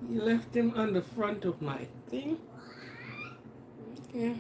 You left him on the front of my thing? Okay.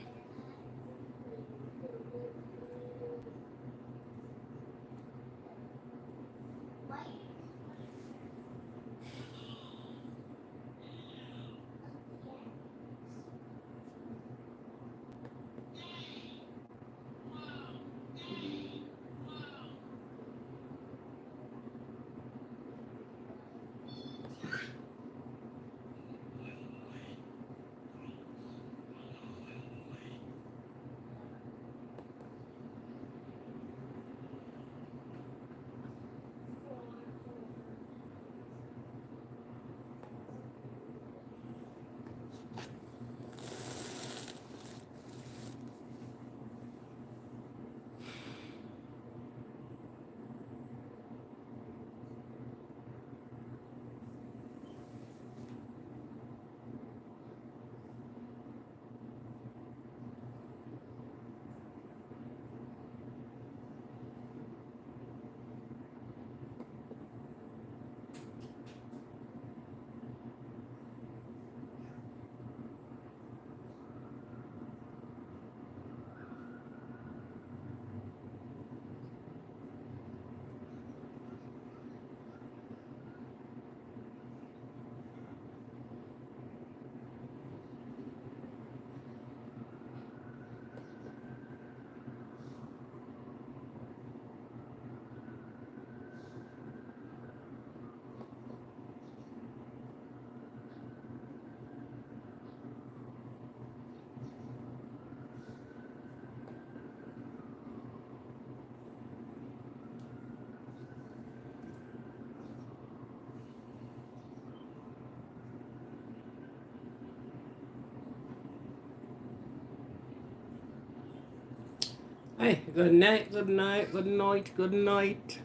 Hey, good night, good night, good night, good night.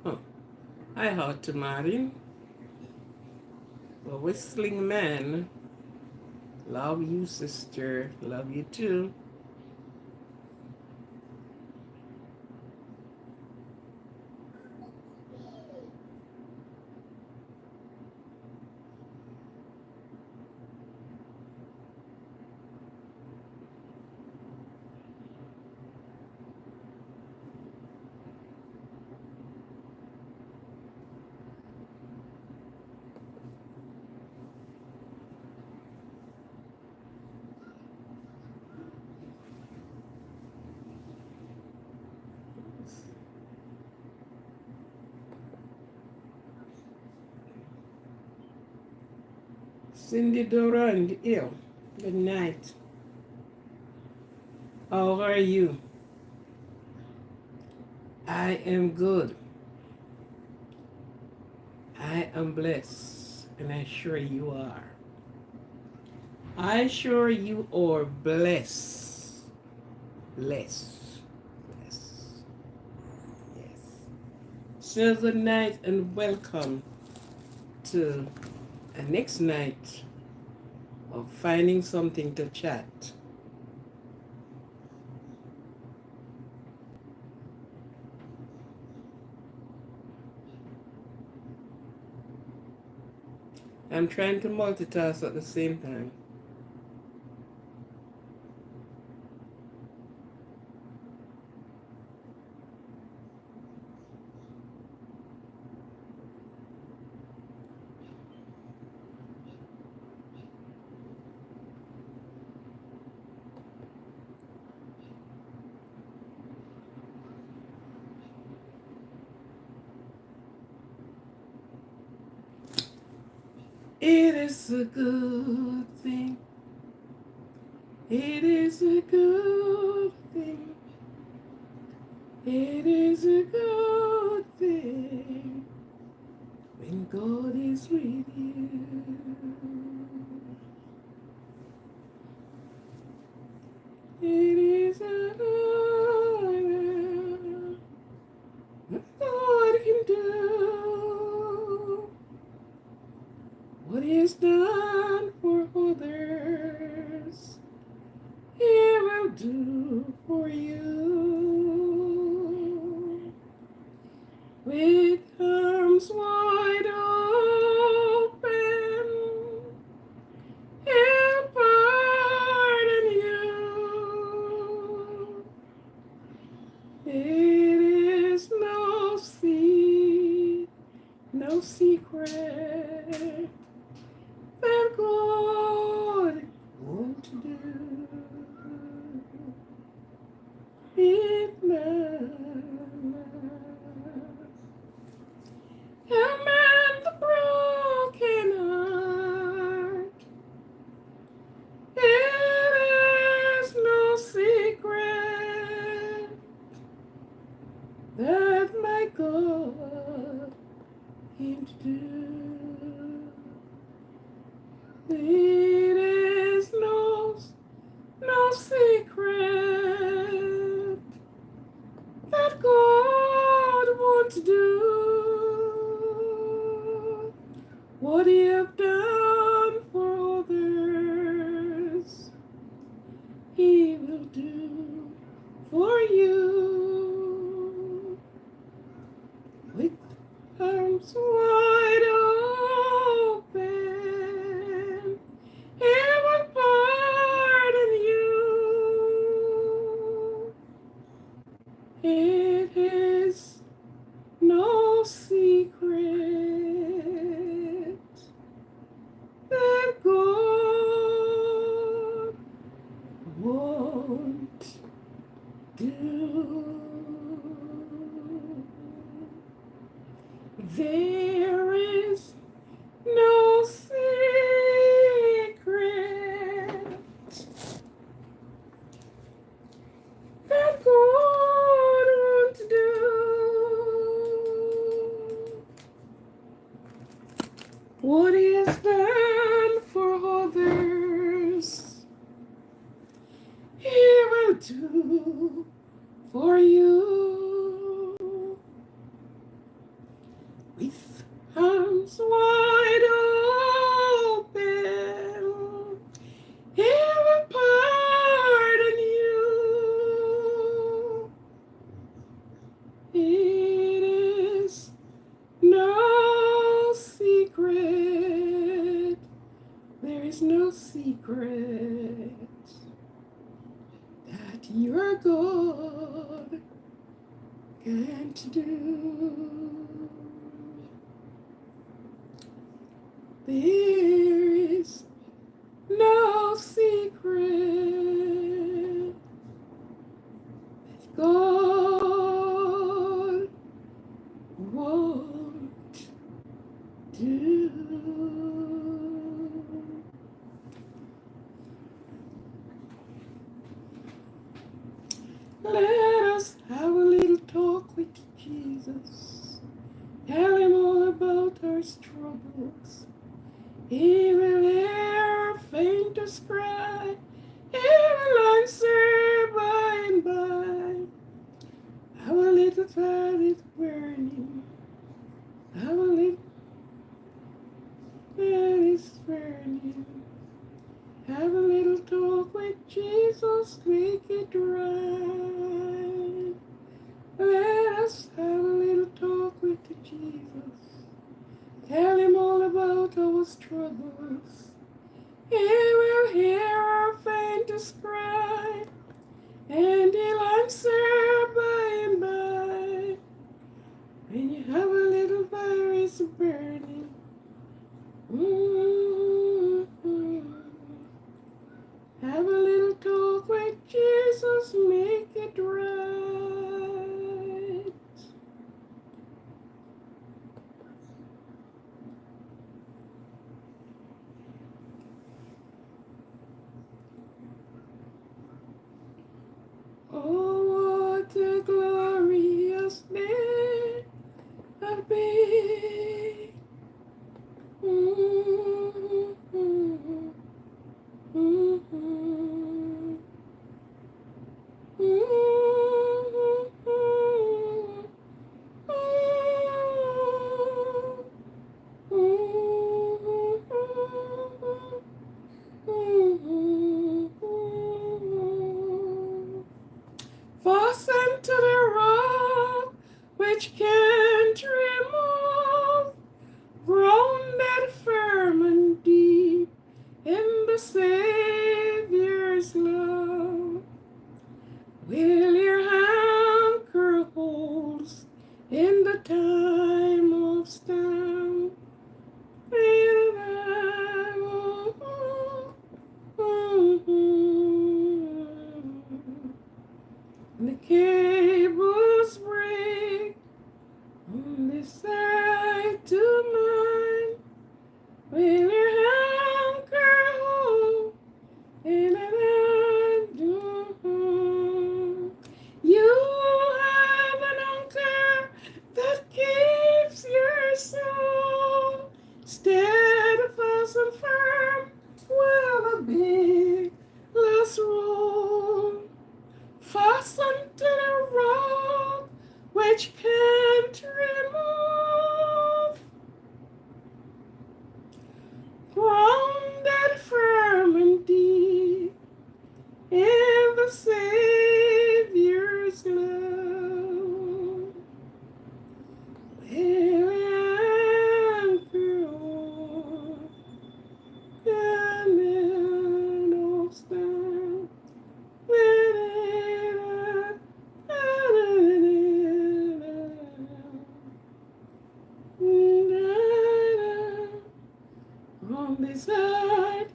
Huh. I heard to Martin, the whistling man. Love you, sister. Love you too. Cindy Durand, ill. Good night. How are you? I am good. I am blessed, and I sure you are. I sure you are blessed. Blessed. Blessed. Yes. So good night and welcome to a next night of finding something to chat. I'm trying to multitask at the same time. It is a good thing. It is a good thing. It is a good thing when God is with you. It is a good thing. What God can do, what is done for others, He will do for you. With arms wide open, It is no secret that God wants to do what He have done for others. He will do for you with arms wide open. He will pardon you. It is no secret that God won't do. There is no secret that God won't do. What He has done for others, He will do for you. With arms wide open, He will pardon you. It is no secret. There is no secret that your God can't do. There is no secret that God won't do. Let us have a little talk with Jesus. Tell Him all about our struggles. He will hear our faintest cry. He will answer by and by. Our little fire is burning. Our little fire is burning. Have a little talk with Jesus, make it right. Let us have a little talk with Jesus. Tell Him all about our struggles. He will hear our faintest cry, and He'll answer by and by. When you have a little fire is burning, have a little talk with Jesus, make it right. Oh, what a glorious day I'll be. Fasten to the rock which can't remove, grounded firm and deep in the Savior's love. Will your anchor holds in the time of storm? The cables break on this side to mine. Will your anchor hold in an end? You have an anchor that keeps your soul steadfast and firm from this earth.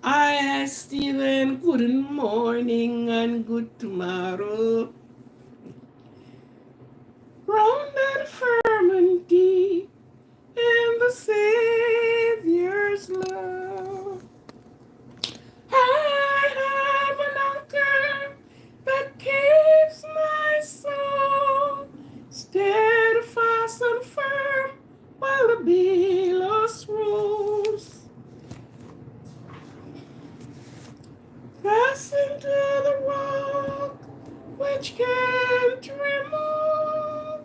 I ask Stephen, good morning and good tomorrow. Grounded firm and deep in the Savior's love. I have an anchor that keeps my soul steadfast and firm while the billows rolls. Fastened to the rock which can't remove.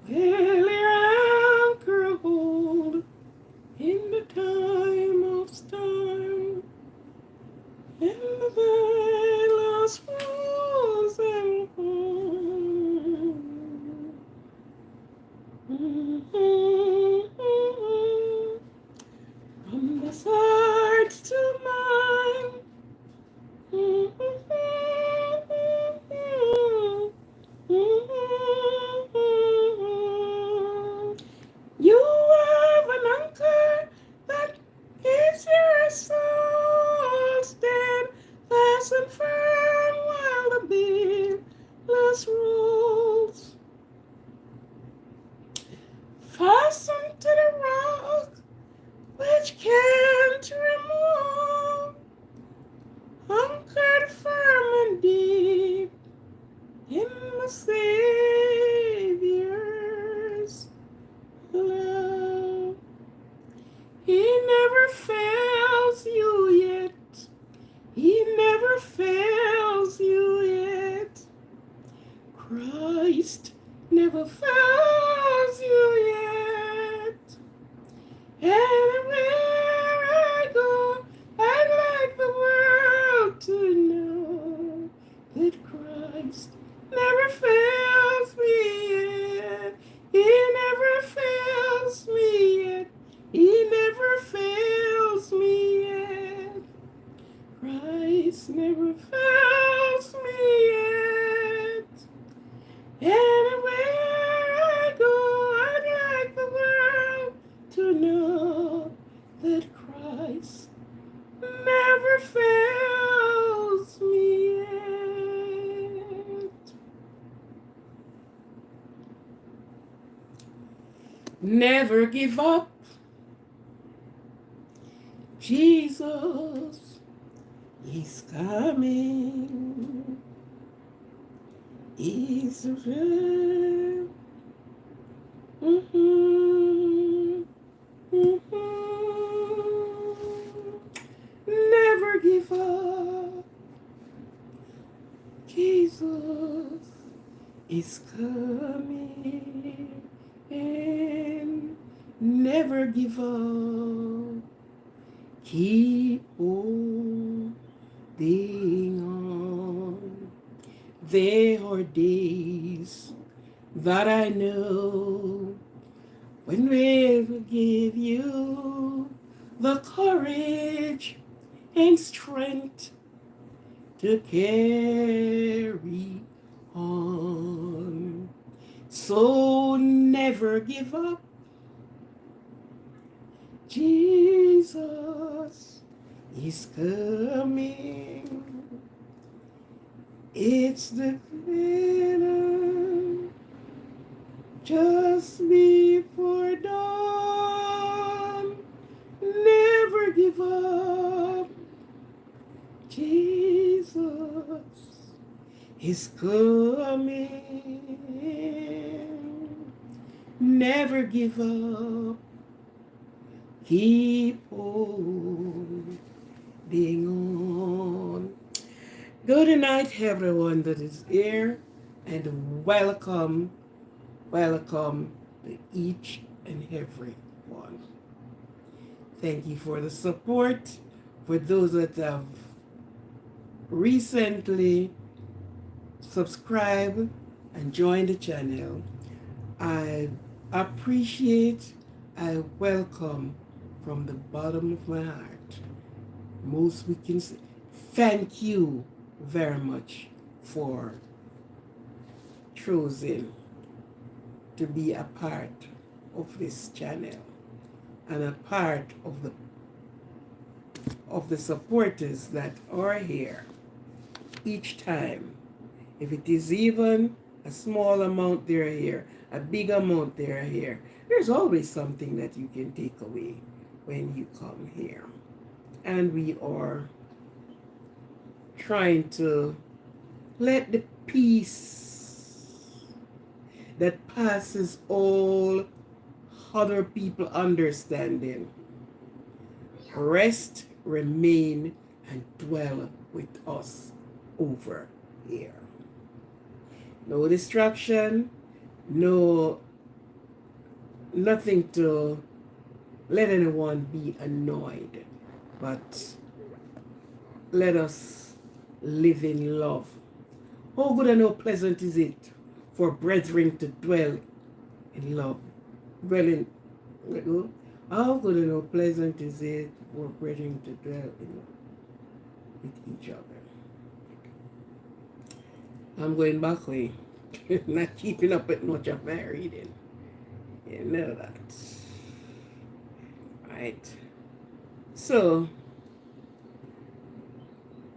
Will your anchor hold in the time of storm, in the billows rolls and home? From this heart to mine. You have an anchor that keeps your soul steadfast and firm while the billows rolls. Fastened to the rock which can't remove, anchored firm and deep in the Savior's love. He never fails you yet. He never fails you yet. Christ never fails you yet. Anywhere I go, I'd like the world to know that Christ never fails me yet. He never fails me yet. He never fails me yet. Christ never fails me yet. Anywhere I go, I'd like the world to know that Christ never fails me yet. Never give up. Jesus is coming. Israel. Never give up. Jesus is coming. And never give up. Keep holding on. There are days that I know when we will give you the courage and strength to carry on. So never give up. Jesus is coming. It's the clearer just before dawn. Never give up. Jesus is coming. Never give up. Keep holding on. Good night, everyone that is here, and welcome to each and every one. Thank you for the support. For those that have recently subscribed and joined the channel, I appreciate, I welcome from the bottom of my heart. Most we can say, thank you very much for choosing to be a part of this channel and a part of the supporters that are here each time. If it is even a small amount they're here, a big amount they're here, there's always something that you can take away when you come here. And we are trying to let the peace that passes all other people understanding rest, remain, and dwell with us over here. No distraction, nothing to let anyone be annoyed, but let us live in love. How good and how pleasant is it for brethren to dwell in love? How good and how pleasant is it for brethren to dwell in love with each other? I'm going back way. Not keeping up with much of my reading. You know that. Right. So,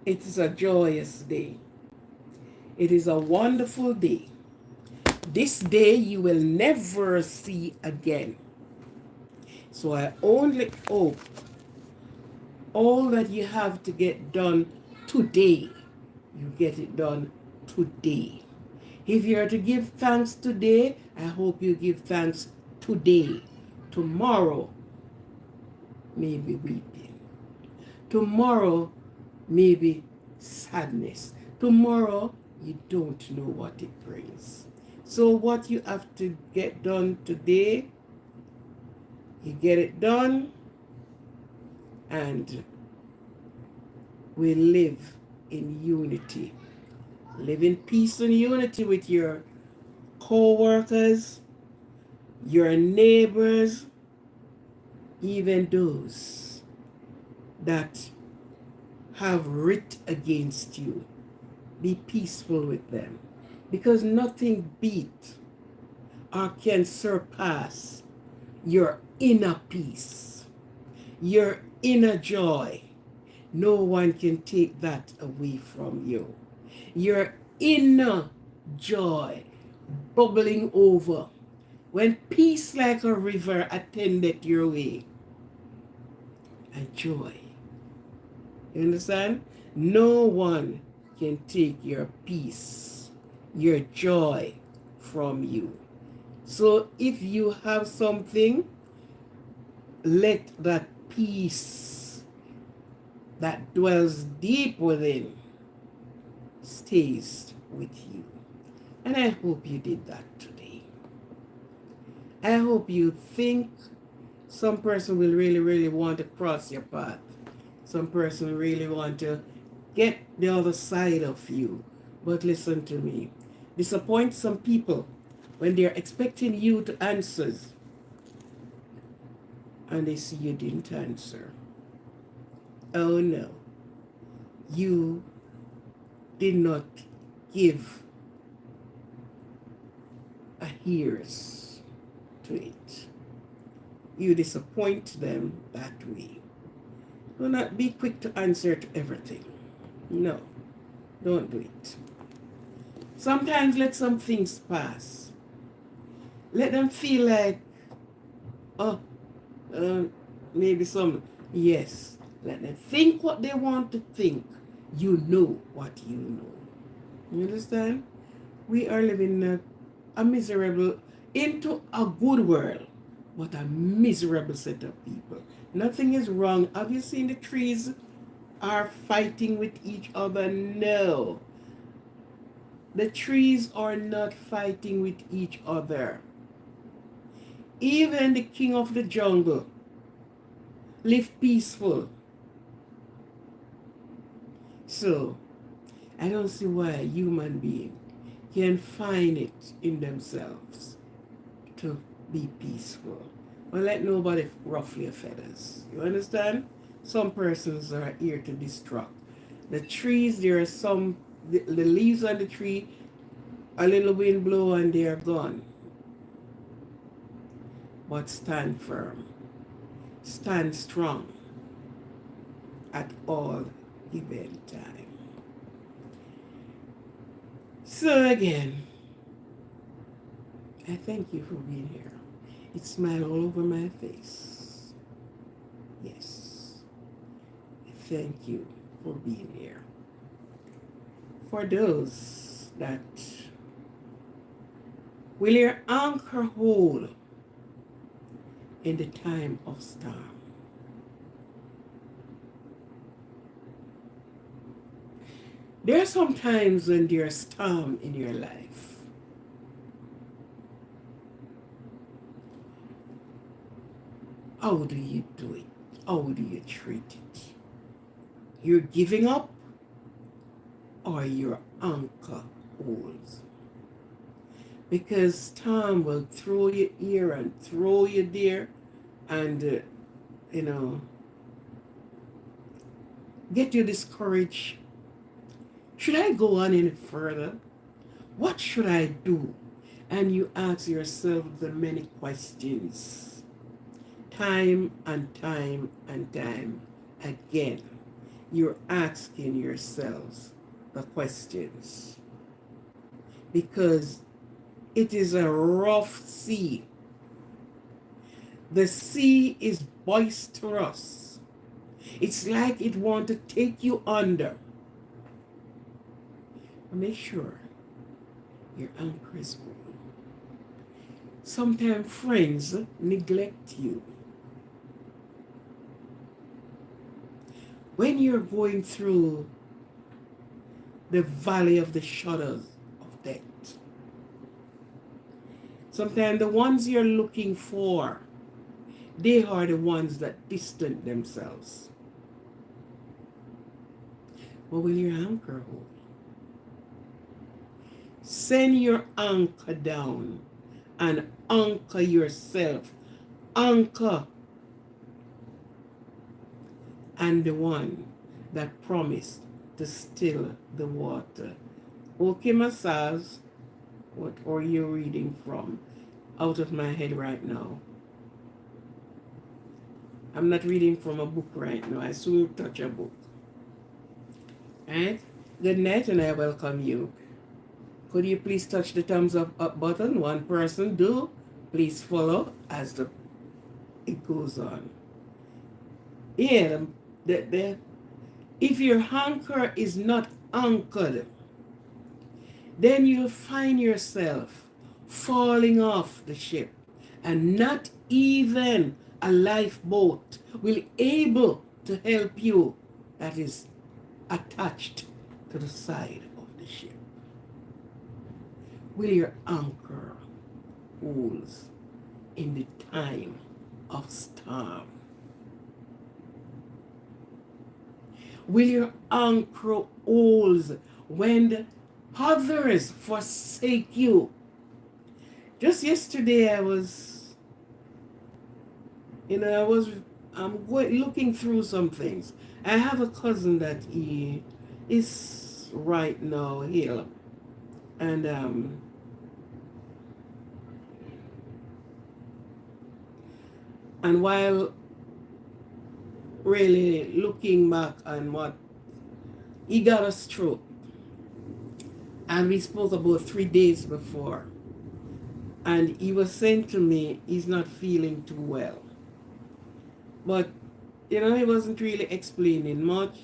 it is a joyous day. It is a wonderful day. This day you will never see again. So I only hope all that you have to get done today, you get it done today. If you are to give thanks today, I hope you give thanks today. Tomorrow, maybe weeping. Tomorrow, maybe sadness. Tomorrow, you don't know what it brings. So what you have to get done today, you get it done, and we live in unity. Live in peace and unity with your co-workers, your neighbors, even those that have writ against you. Be peaceful with them, because nothing beat or can surpass your inner peace, your inner joy. No one can take that away from you. Your inner joy bubbling over when peace like a river attendeth your way, and joy. You understand? No one can take your peace, your joy from you. So if you have something, let that peace that dwells deep within stays with you. And I hope you did that today. I hope you think some person will really, really want to cross your path. Some person really want to get the other side of you. But listen to me. Disappoint some people when they're expecting you to answer, and they see you didn't answer. Oh no. You did not give a ears to it. You disappoint them that way. Do not be quick to answer to everything. No, don't do it. Sometimes let some things pass. Let them feel like, maybe some, yes. Let them think what they want to think. You know what you know. You understand? We are living in a miserable, into a good world, but a miserable set of people. Nothing is wrong. Have you seen the trees are fighting with each other? No. The trees are not fighting with each other. Even the king of the jungle live peaceful. So, I don't see why a human being can find it in themselves to be peaceful. But let nobody ruffle your feathers. You understand? Some persons are here to distract. The trees, there are some, the leaves on the tree, a little wind blow and they are gone. But stand firm. Stand strong at all given time. So again, I thank you for being here. It smiled all over my face. Yes. Thank you for being here. For those that will your anchor hold in the time of storm. There are some times when there's storm in your life. How do you do it? How do you treat it? You're giving up or your anchor holds? Because storm will throw you here and throw you there and, get you discouraged. Should I go on any further? What should I do? And you ask yourself the many questions. Time and time and time again, you're asking yourselves the questions. Because it is a rough sea. The sea is boisterous. It's like it wants to take you under. Make sure your anchor is hold. Sometimes friends neglect you. When you're going through the valley of the shadows of death, sometimes the ones you're looking for, they are the ones that distance themselves. But will your anchor hold? Send your anchor down and anchor yourself. Anchor and the one that promised to still the water. Okay, Massage, what are you reading from? Out of my head right now. I'm not reading from a book right now. I soon touch a book. Alright? Good night and I welcome you. Could you please touch the thumbs up button? One person do. Please follow as it goes on. Yeah, if your anchor is not anchored, then you'll find yourself falling off the ship and not even a lifeboat will able to help you that is attached to the side of the ship. Will your anchor hold in the time of storm? Will your anchor hold when the others forsake you? Just yesterday I'm looking through some things. I have a cousin that he is right now ill, and while really looking back on what he got a stroke, and we spoke about 3 days before, and he was saying to me he's not feeling too well, but he wasn't really explaining much,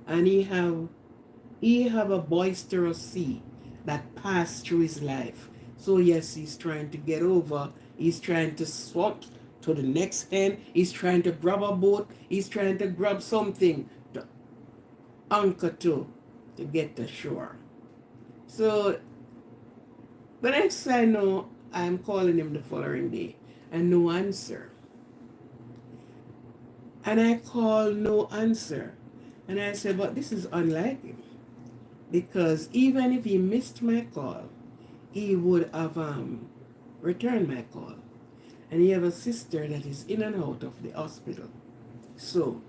and he have a boisterous sea that passed through his life. So yes, he's trying to get over. He's trying to swap to the next end. He's trying to grab a boat. He's trying to grab something to anchor to get to shore. So the next I know, I'm calling him the following day and no answer. And I call no answer. And I said, but this is unlike him. Because even if he missed my call, he would have returned my call. And he have a sister that is in and out of the hospital. So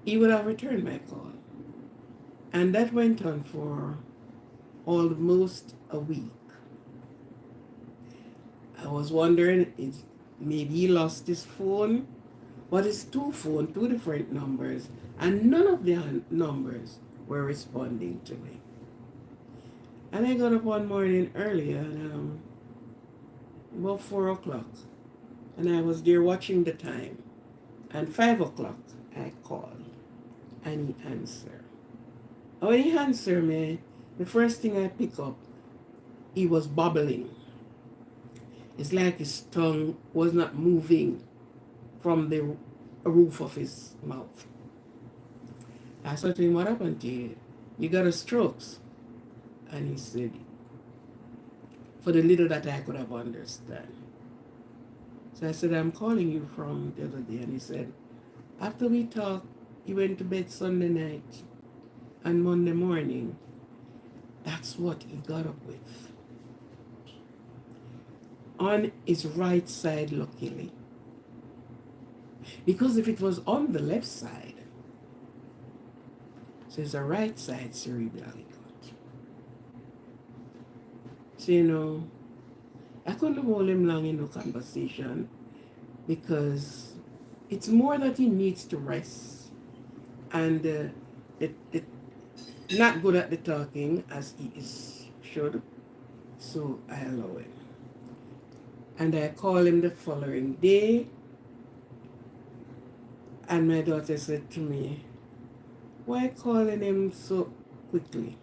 he would have returned my call. And that went on for almost a week. I was wondering if maybe he lost his phone, but it's two different numbers, and none of the numbers were responding to me. And I got up one morning earlier, and about 4 o'clock, and I was there watching the time. And 5 o'clock, I called, and he answered. When he answered me, the first thing I pick up, he was babbling. It's like his tongue was not moving from the roof of his mouth. I said to him, what happened to you? You got a stroke? And he said, for the little that I could have understood. So I said, I'm calling you from the other day. And he said, after we talked, he went to bed Sunday night, and Monday morning, that's what he got up with. On his right side, luckily. Because if it was on the left side, so it's a right side cerebral he got. So, I couldn't hold him long in the conversation because it's more that he needs to rest. And it not good at the talking as he should. So I allow him. And I call him the following day. And my daughter said to me, why calling him so quickly?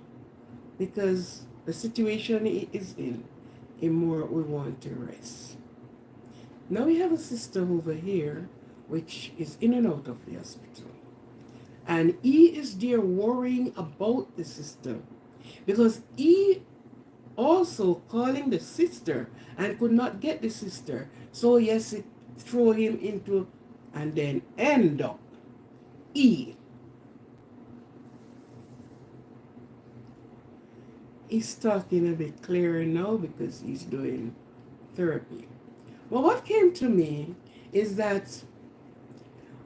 Because the situation he is in, the more we want to rest. Now we have a sister over here, which is in and out of the hospital. And he is there worrying about the sister. Because he also calling the sister and could not get the sister. So yes, it throw him into, and then end up he's talking a bit clearer now because he's doing therapy. Well, what came to me is that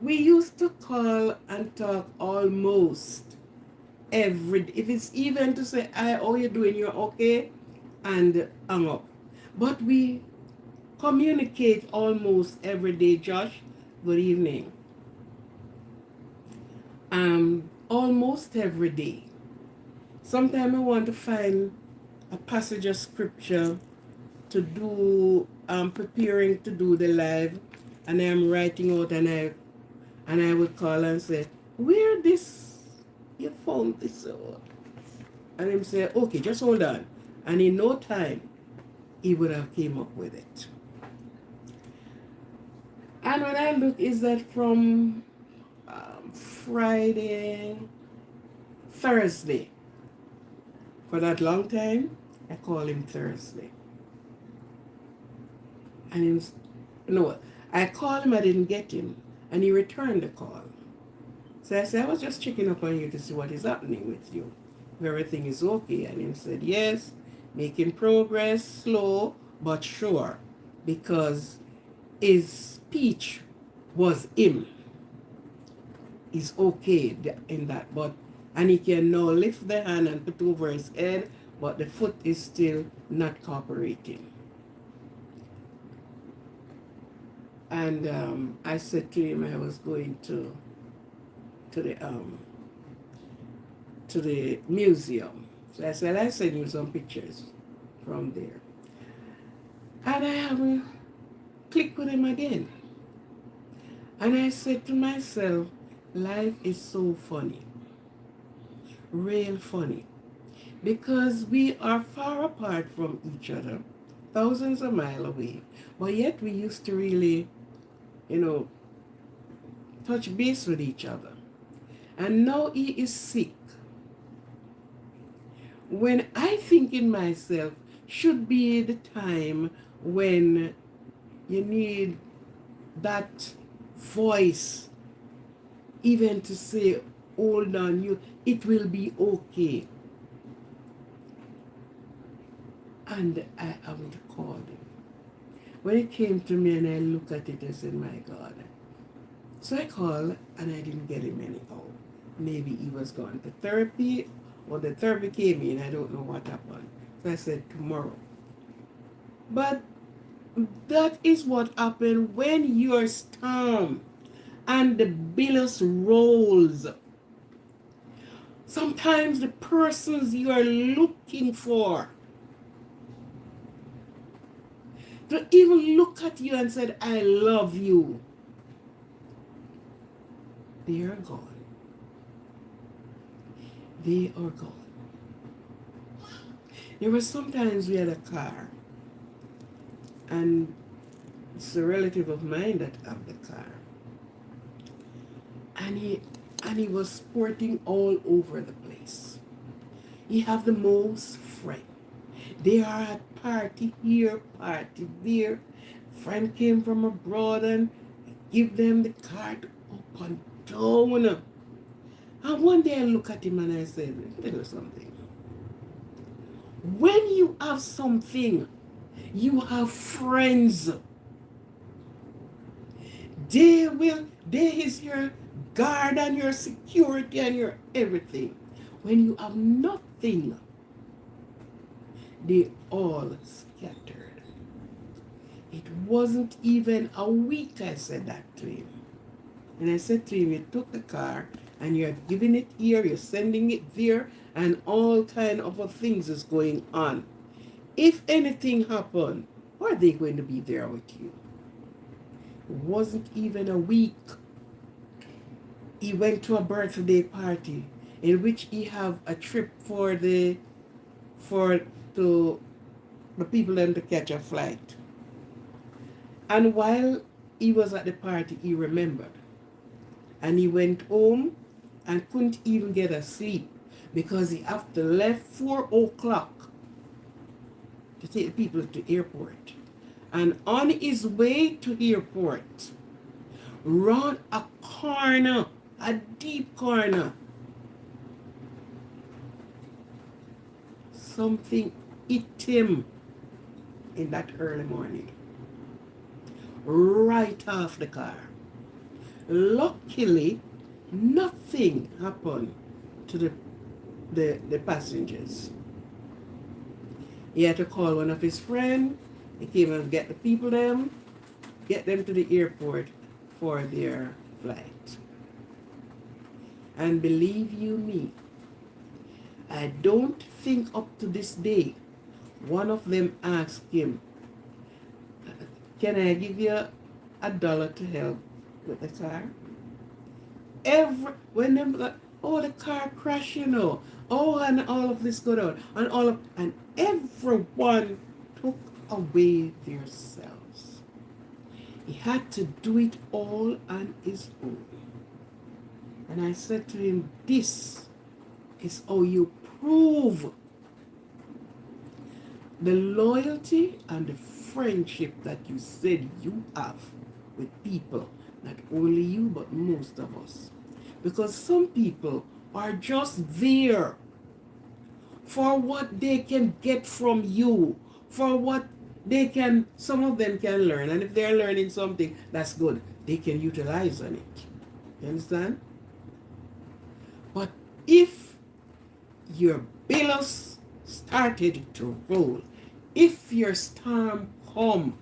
we used to call and talk almost if it's even to say, hi, how you doing, you're okay, and hang up. But we communicate almost every day. Josh, good evening. Almost every day. Sometimes I want to find a passage of scripture to do, preparing to do the live, and I'm writing out, and I would call and say, where this, you found this out? And him say, okay, just hold on. And in no time, he would have came up with it. And when I look, is that from Friday, Thursday. For that long time, I call him Thursday. And I called him, I didn't get him. And he returned the call. So I said, I was just checking up on you to see what is happening with you. If everything is okay. And he said, yes, making progress, slow, but sure. Because his speech was him. He's okay in that. And he can now lift the hand and put over his head, but the foot is still not cooperating. And I said to him I was going to the museum. So I said, I send you some pictures from there. And I haven't clicked with him again. And I said to myself, life is so funny. Real funny. Because we are far apart from each other, thousands of miles away. But yet we used to really, touch base with each other. And now he is sick. When I think in myself, should be the time when you need that voice, even to say, hold on, it will be okay. And I haven't called him. When it came to me and I look at it, I said, my God, So I called and I didn't get him anyhow. Maybe he was gone to therapy or the therapy came in. I don't know what happened. So I said tomorrow. But that is what happened when you're storm and the billows rolls. Sometimes the persons you are looking for to even look at you and said, I love you, they are gone. They are gone. There were sometimes we had a car, and it's a relative of mine that had the car. And he was sporting all over the place. He have the most friend. They are at party here, party there. Friend came from abroad and give them the car to up and down. And one day I look at him and I said, tell you something. When you have something, you have friends. They is your guard and your security and your everything. When you have nothing, they all scattered. It wasn't even a week I said that to him. And I said to him, you took the car and you're giving it here, you're sending it there, and all kind of things is going on. If anything happened, are they going to be there with you? It wasn't even a week. He went to a birthday party in which he have a trip for the people then to catch a flight. And while he was at the party, he remembered. And he went home and couldn't even get a sleep because he have to left 4 o'clock to take the people to airport. And on his way to airport, round a corner, a deep corner, something hit him in that early morning, right off the car. Luckily, nothing happened to the passengers. He had to call one of his friends. He came and get the people get them to the airport for their flight. And believe you me, I don't think up to this day one of them asked him, can I give you $1 to help with the car? When them got, oh, the car crashed, oh, and all of this go down, and everyone took away themselves. He had to do it all on his own. And I said to him, this is how you prove the loyalty and the friendship that you said you have with people. Not only you, but most of us. Because some people are just there for what they can get from you, for what some of them can learn. And if they're learning something, that's good. They can utilize on it. You understand? But if your billows started to roll, if your storm come,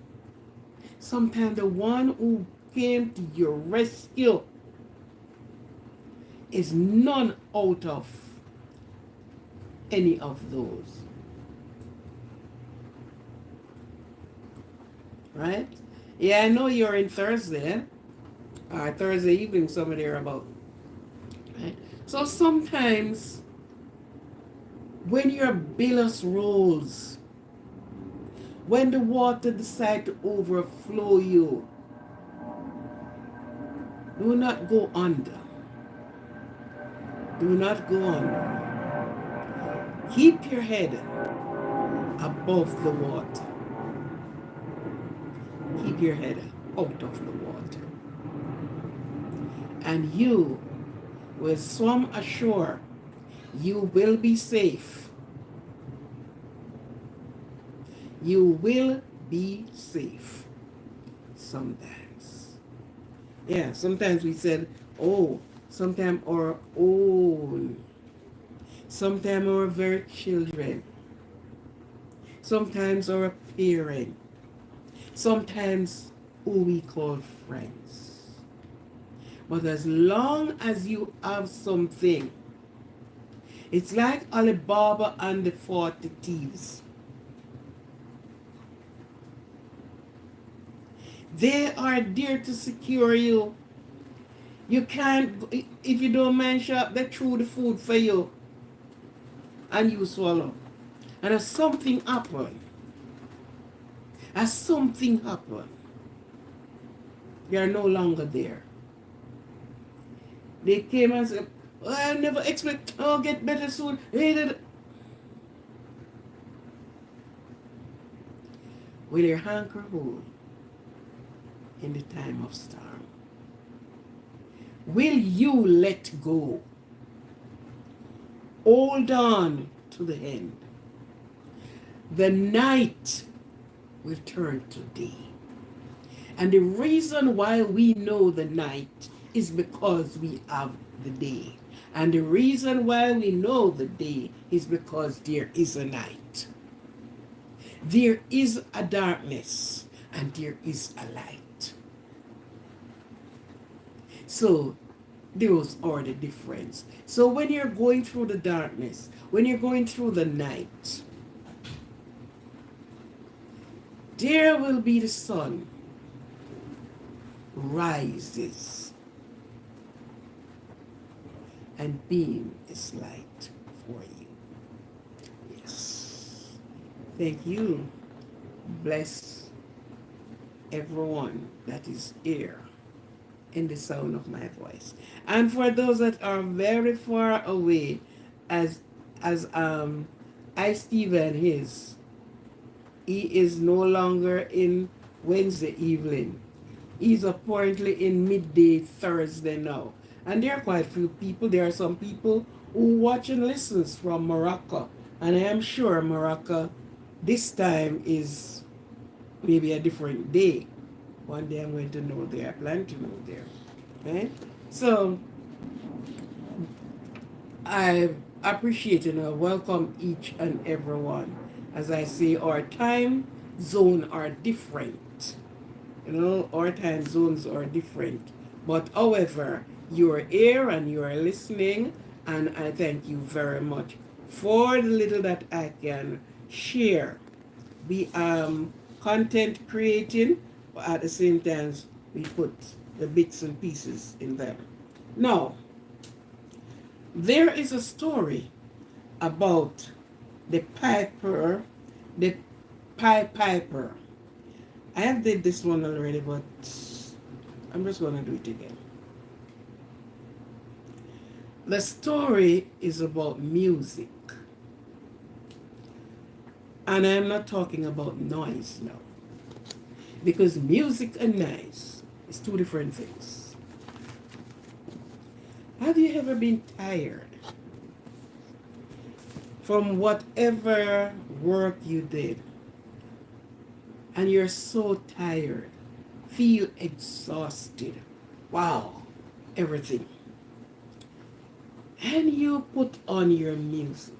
sometimes the one who came to your rescue is none out of any of those. Right? Yeah, I know you're in Thursday, or Thursday evening, somewhere there about. Right? So sometimes when your billows rolls, when the water decides to overflow you, do not go under. Do not go under. Keep your head above the water. Keep your head out of the water. And you will swim ashore. You will be safe. You will be safe sometimes. Yeah, sometimes we said, oh, sometimes our own, sometimes our very children, sometimes our parent, sometimes who we call friends. But as long as you have something, it's like Alibaba and the 40 thieves. They are there to secure you. You can't, if you don't mind shop, they throw the food for you and you swallow. And as something happened, they are no longer there. They came and said, oh, I never expect, oh, get better soon. Will your hanker hold in the time of storm? Will you let go? Hold on to the end. The night will turn to day. And the reason why we know the night is because we have the day. And the reason why we know the day is because there is a night. There is a darkness and there is a light. So those are the difference. So when you're going through the darkness, when you're going through the night, there will be the sun rises and beam its light for you. Yes. Thank you. Bless everyone that is here in the sound of my voice. And for those that are very far away, as I Stephen he is no longer in Wednesday evening. He's apparently in midday Thursday now. And there are quite a few people. There are some people who watch and listens from Morocco. And I am sure Morocco this time is maybe a different day. One day I'm going to know there. I plan to know there. Right? So I appreciate welcome each and everyone. As I say, our time zone are different. Our time zones are different. But however, you're here and you are listening, and I thank you very much for the little that I can share. We content creating, but at the same time we put the bits and pieces in them. Now, there is a story about the the Pied Piper. I have did this one already, but I'm just going to do it again. The story is about music. And I'm not talking about noise now. Because music and noise is two different things. Have you ever been tired from whatever work you did? And you're so tired, feel exhausted. Wow, everything. And you put on your music,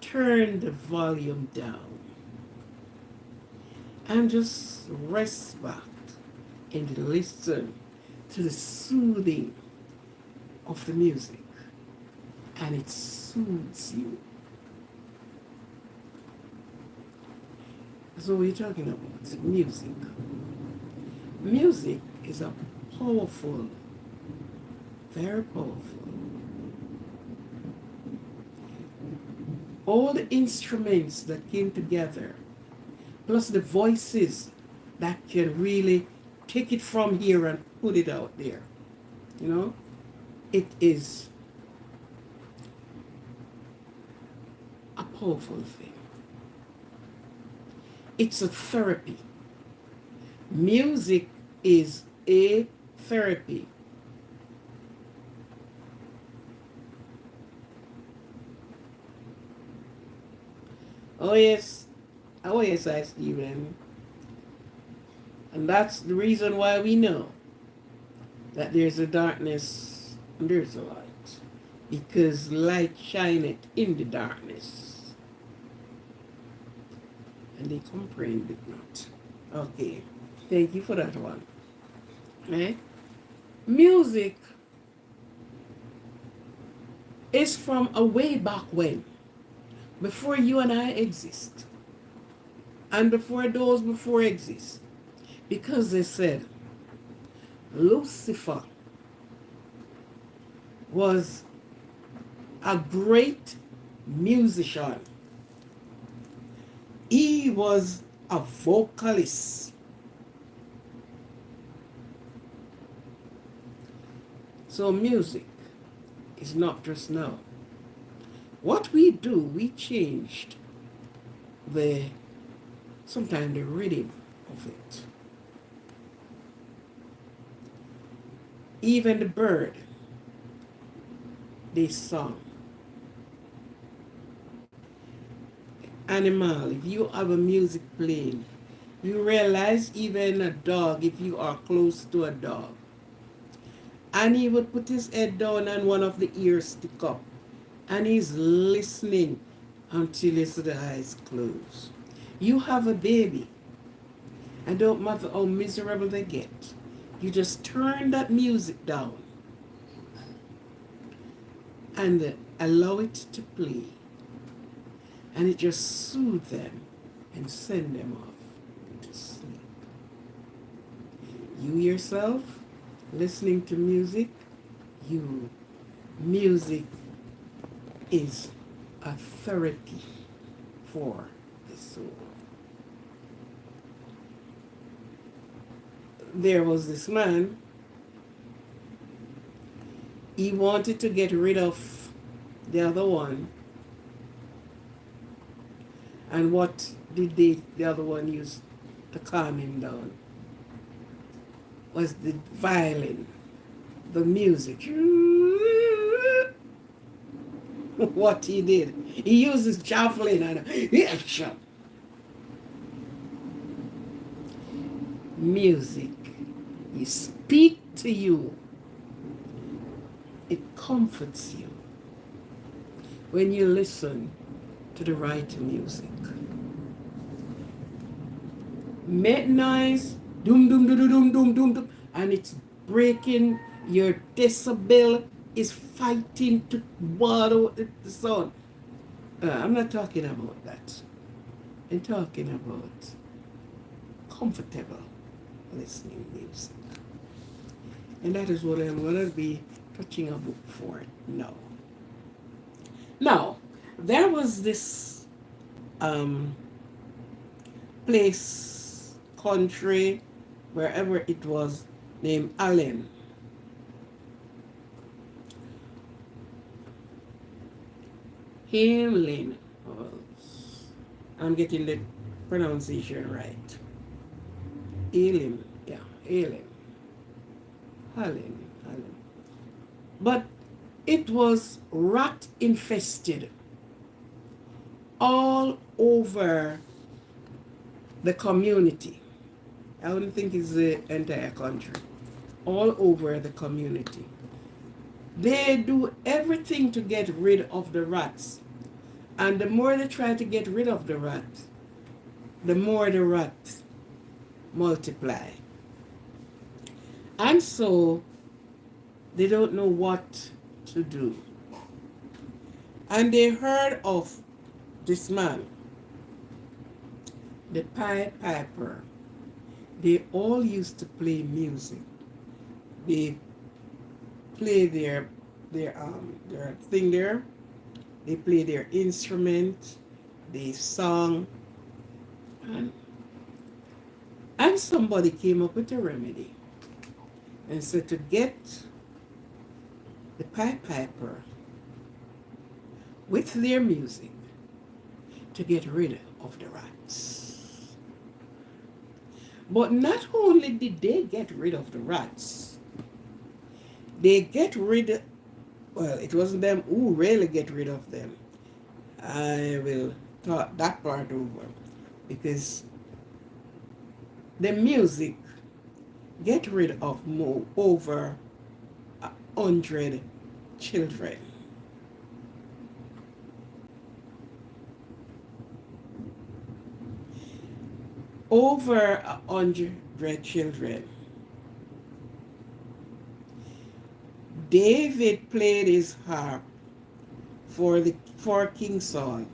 turn the volume down, and just rest back and listen to the soothing of the music. And it soothes you. So we're talking about music. Music is a powerful, very powerful. All the instruments that came together, plus the voices that can really take it from here and put it out there. It is a powerful thing. It's a therapy. Music is a therapy. Oh yes, I Stephen. And that's the reason why we know that there's a darkness and there's a light, because light shineth in the darkness, and they comprehend it not. Okay, thank you for that one. Eh? Music is from a way back when, before you and I exist, and before those before exist, because they said Lucifer was a great musician. He was a vocalist. So music is not just now. What we do, we changed sometimes the rhythm of it. Even the bird, they song. Animal, if you have a music playing, you realize even a dog, if you are close to a dog, and he would put his head down and one of the ears stick up, and he's listening until his eyes close. You have a baby, and don't matter how miserable they get, you just turn that music down and allow it to play, and it just soothes them and send them off to sleep. You yourself listening to music, music is a therapy for the soul. There was this man, he wanted to get rid of the other one. And what did the other one use to calm him down? Was the violin, the music. What he did, he used his javelin and music. You speak to you. It comforts you when you listen to the right music. Make noise, doom doom doom doom doom doom doom, and it's breaking your decibel, is fighting to ward out the sound. I'm not talking about that. I'm talking about comfortable listening music. And that is what I'm going to be touching a book for now. Now, there was this place, country, wherever it was, named Allen. Hamlin. I'm getting the pronunciation right. Elim, yeah, Elim. Allen. But it was rat infested all over the community. I don't think it's the entire country. All over the community. They do everything to get rid of the rats. And the more they try to get rid of the rats, the more the rats multiply. And so they don't know what to do. And they heard of this man, the Pied Piper. They all used to play music. They play their thing there. They play their instrument. They sang. And somebody came up with a remedy and said to get the Pied Piper with their music to get rid of the rats. But not only did they get rid of the rats, they get rid, well, it wasn't them who really get rid of them. I will talk that part over, because the music get rid of over 100 children. Over 100 children. David played his harp for King Saul,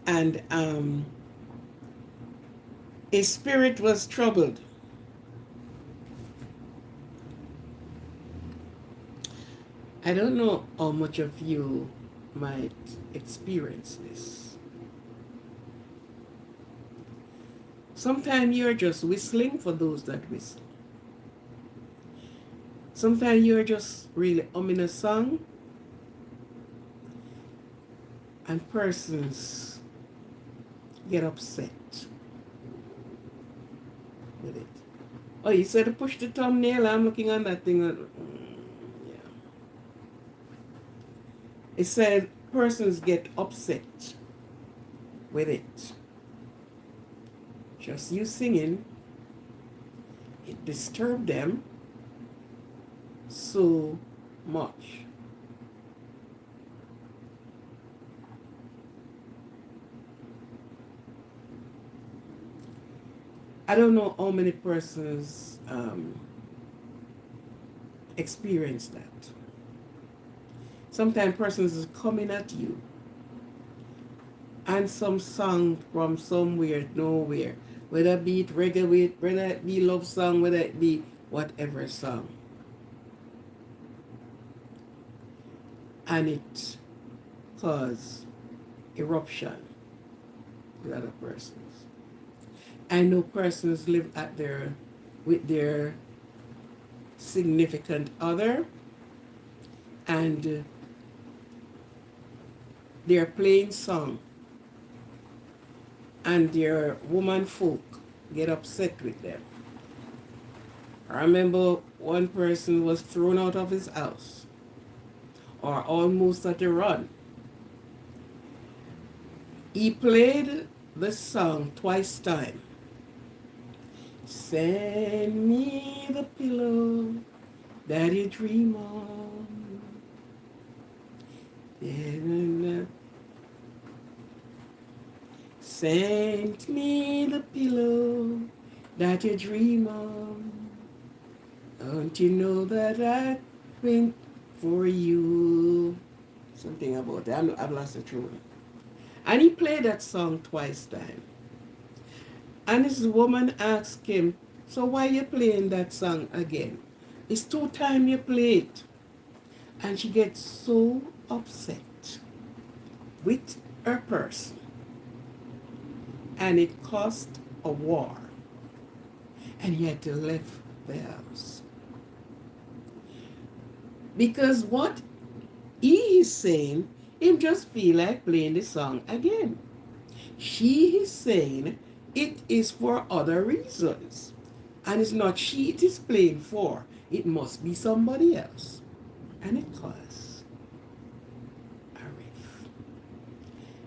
and his spirit was troubled. I don't know how much of you might experience this. Sometimes you're just whistling for those that whistle. Sometimes you're just really humming a song, and persons get upset with it. Oh, you said to push the thumbnail. I'm looking on that thing. Yeah. It said persons get upset with it. Just you singing, it disturbed them so much. I don't know how many persons experience that. Sometimes persons is coming at you, and some song from somewhere, nowhere, whether it be reggae, whether it be love song, whether it be whatever song, and it cause eruption with other persons. I know persons live with their significant other, and they're playing song, and their woman folk get upset with them. I remember one person was thrown out of his house, or almost at a run. He played the song twice time. Send me the pillow that you dream on. Send me the pillow that you dream on. Don't you know that I think for you? Something about that. I've lost the tune. And he played that song twice time. And his woman asked him, so why you playing that song again? It's 2 times you play it. And she gets so upset with her person. And it caused a war. And he had to leave the house. Because what he is saying, him just feel like playing the song again. She is saying it is for other reasons. And it's not she it is playing for. It must be somebody else. And it caused a rift.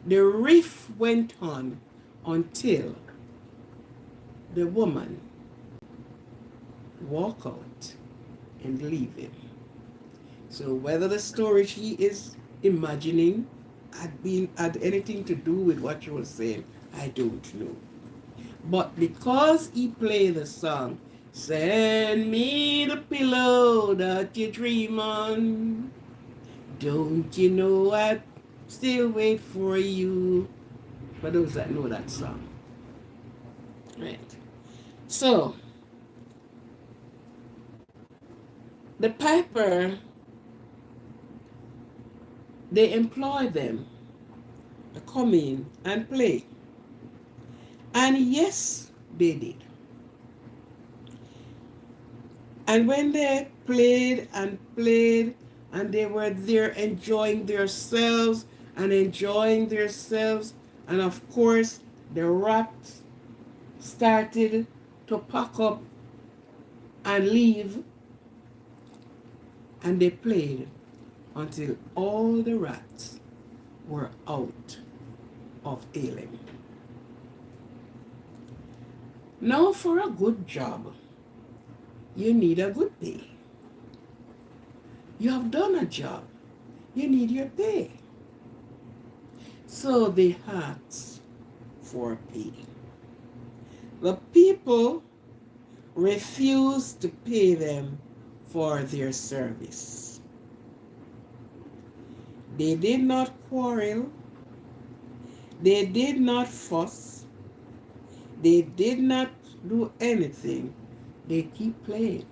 The rift went on until the woman walked out and leave him. So whether the story she is imagining had anything to do with what she was saying, I don't know. But because he played the song, send me the pillow that you dream on. Don't you know I still wait for you? For those that know that song. Right. So, the piper, they employ them to come in and play. And yes, they did. And when they played, and they were there enjoying themselves, and of course, the rats started to pack up and leave, and they played until all the rats were out of Elim. Now, for a good job, you need a good pay. You have done a job. You need your pay. So they ask for pay. The people refused to pay them for their service. They did not quarrel. They did not fuss. They did not do anything. They keep playing.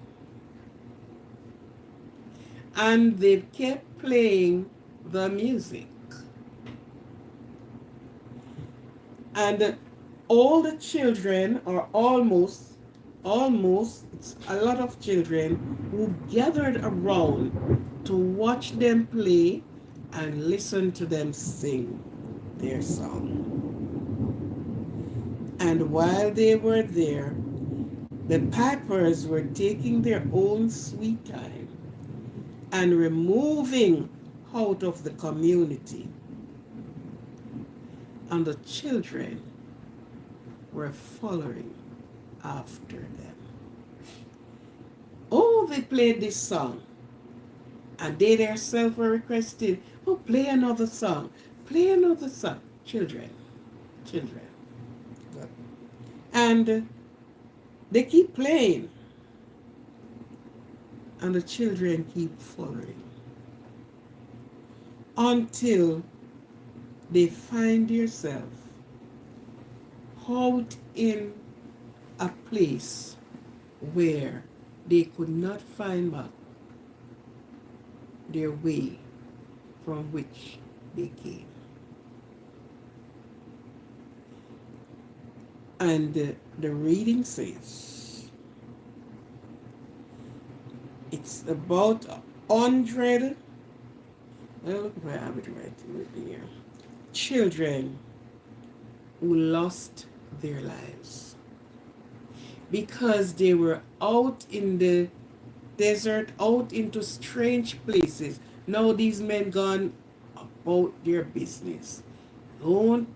And they kept playing the music. And all the children, or almost, it's a lot of children who gathered around to watch them play and listen to them sing their song. And while they were there, the pipers were taking their own sweet time and removing out of the community. And the children were following after them. Oh, they played this song. And they themselves were requested, oh, play another song. Play another song. Children. Good. And they keep playing. And the children keep following. Until they find themselves out in a place where they could not find back their way from which they came. And the reading says it's about 100, look if I have it right here, children who lost their lives because they were out in the desert, out into strange places. Now these men gone about their business, own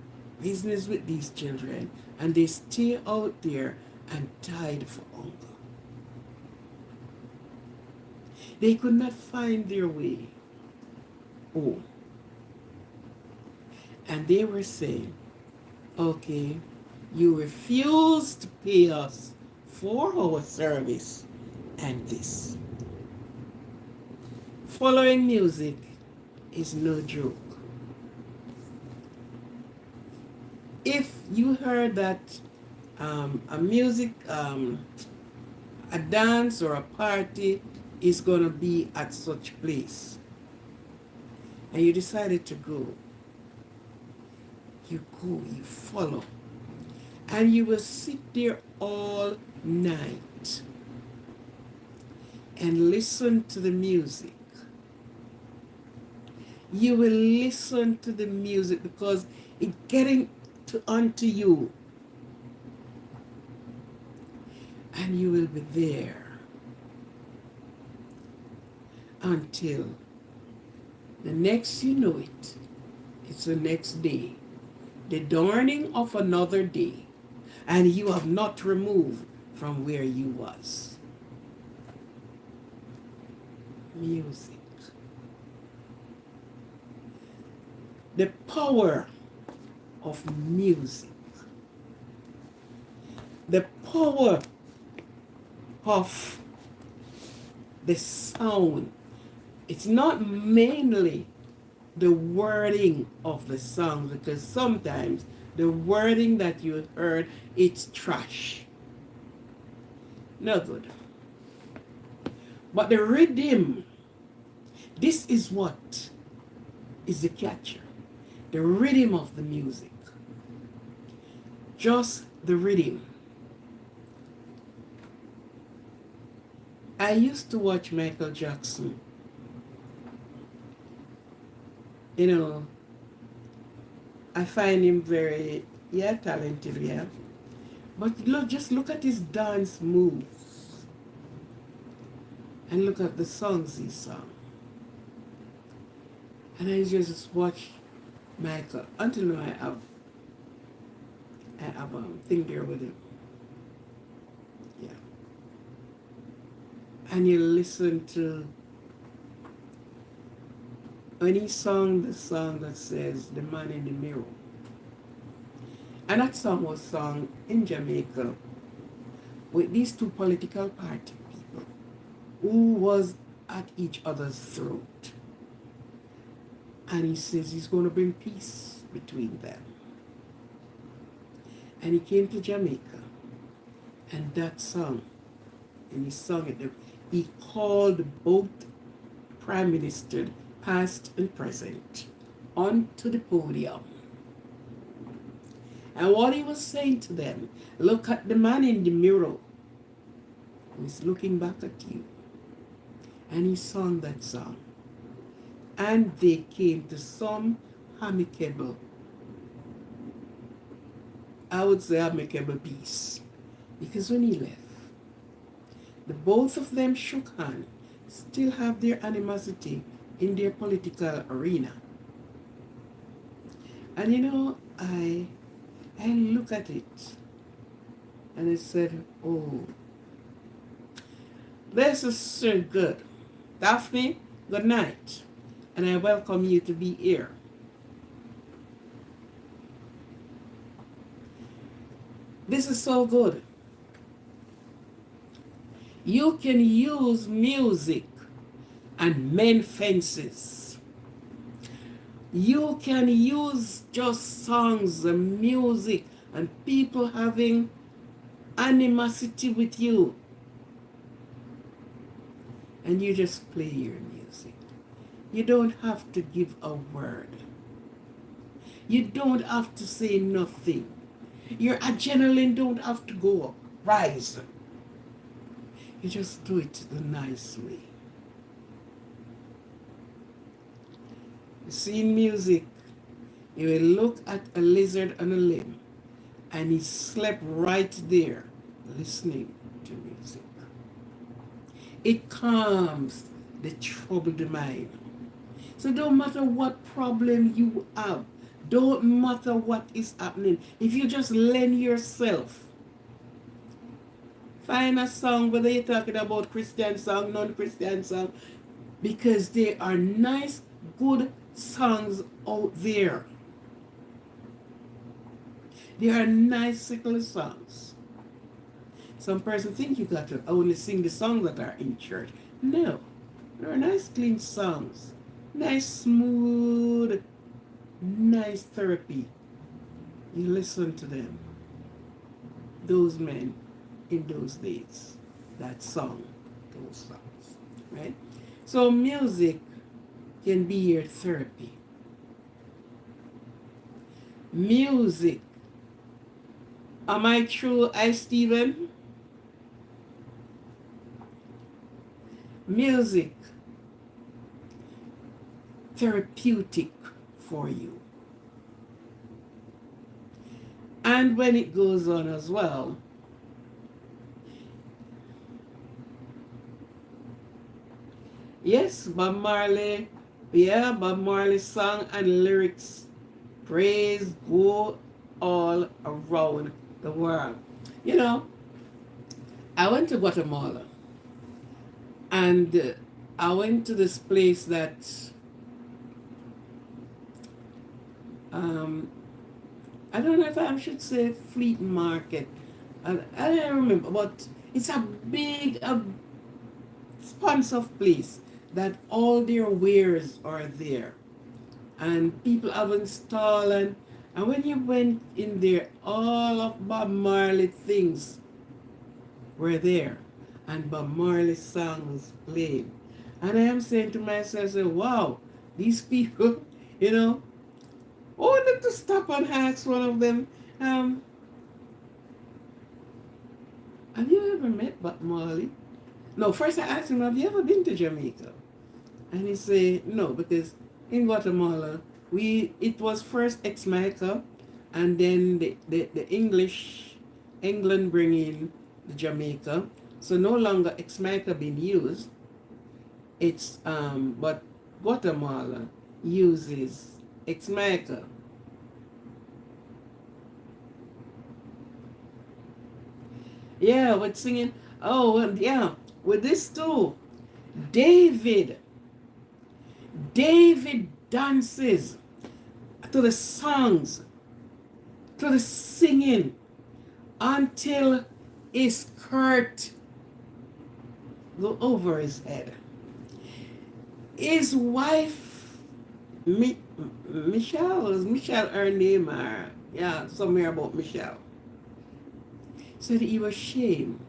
business with these children, and they stay out there and died for hunger. They could not find their way home. And they were saying, okay, you refuse to pay us for our service and this. Following music is no joke. If you heard that a music, a dance or a party is going to be at such place, and you decided to go, you follow, and you will sit there all night and listen to the music. You will listen to the music because it's getting unto you, and you will be there until the next you know it, it's the next day, the dawning of another day, and you have not removed from where you was. Music. The power of music. The power of the sound. It's not mainly the wording of the song, because sometimes the wording that you heard, it's trash. No good. But the rhythm, this is what is the catcher. The rhythm of the music. Just the rhythm. I used to watch Michael Jackson. You know, I find him very, talented, But look, just look at his dance moves. And look at the songs he sang. And I just watch Michael until now I have a thing there with him. Yeah. And you listen to when he sung the song that says The Man in the Mirror. And that song was sung in Jamaica with these two political party people who was at each other's throat. And he says he's going to bring peace between them. And he came to Jamaica. And that song, and he sung it, he called both prime ministers, past and present, onto the podium. And what he was saying to them, look at the man in the mirror who is looking back at you. And he sung that song. And they came to some amicable, I would say amicable peace. Because when he left, the both of them shook hands, still have their animosity in their political arena. And you know, I look at it and I said, oh, this is so good. Daphne, good night. And I welcome you to be here. This is so good. You can use music and mend fences. You can use just songs and music and people having animosity with you. And you just play your music. You don't have to give a word. You don't have to say nothing. Your adrenaline don't have to go up, rise. You just do it the nice way. You see, in music, you will look at a lizard on a limb and he slept right there listening to music. It calms the troubled mind. So don't matter what problem you have, don't matter what is happening, if you just lend yourself, find a song, whether you're talking about Christian song, non-Christian song, because there are nice, good songs out there. There are nice secular songs. Some person think you got to only sing the songs that are in church. No, there are nice, clean songs. Nice, smooth, nice therapy. You listen to them. Those men in those days that sung those songs, right? So music can be your therapy. Music. Am I true, Stephen? Music. Therapeutic for you. And when it goes on as well, yes, Bob Marley, Bob Marley's song and lyrics, praise go all around the world. You know, I went to Guatemala and I went to this place that I don't know if I should say Fleet Market. I don't remember, but it's a big, sponsor place that all their wares are there. And people have installed, and when you went in there, all of Bob Marley things were there. And Bob Marley's song was played. And I am saying to myself, wow, these people, you know, I wanted to stop and ask one of them, have you ever met Bob Marley? No, first I asked him, have you ever been to Jamaica? And he said, no, because in Guatemala, it was first ex-Jamaica, and then the England bring in the Jamaica. So no longer ex-Jamaica being used. It's, but Guatemala uses ex-Jamaica. Yeah, with singing, yeah, with this too. David dances, to the songs, to the singing, until his skirt go over his head. His wife, Michelle, was Michelle her name? Or, yeah, somewhere about Michelle. Said he was ashamed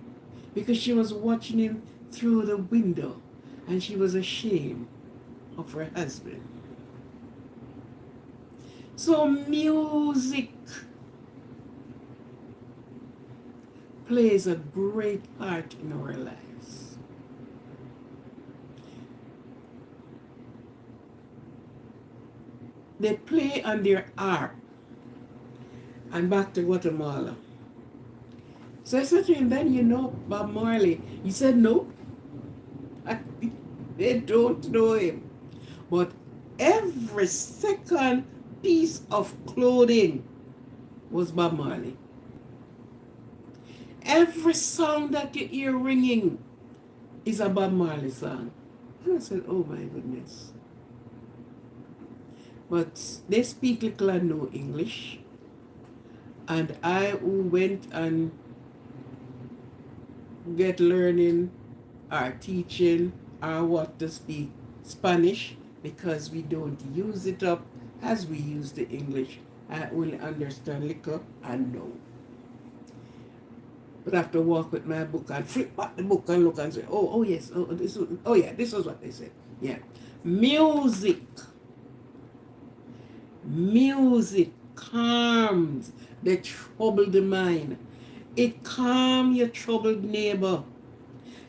because she was watching him through the window and she was ashamed of her husband. So music plays a great part in our lives. They play on their harp. And back to Guatemala. So I said to him, then you know Bob Marley. He said, no. They don't know him. But every second piece of clothing was Bob Marley. Every song that you hear ringing is a Bob Marley song. And I said, oh my goodness. But they speak little and no English. And I who went and get learning or teaching or what to speak Spanish, because we don't use it up as we use the English. I only understand little and know. But I have to walk with my book and flip back the book and look and say, oh yes, this was what they said. Yeah. Music calms the troubled mind. It calms your troubled neighbor.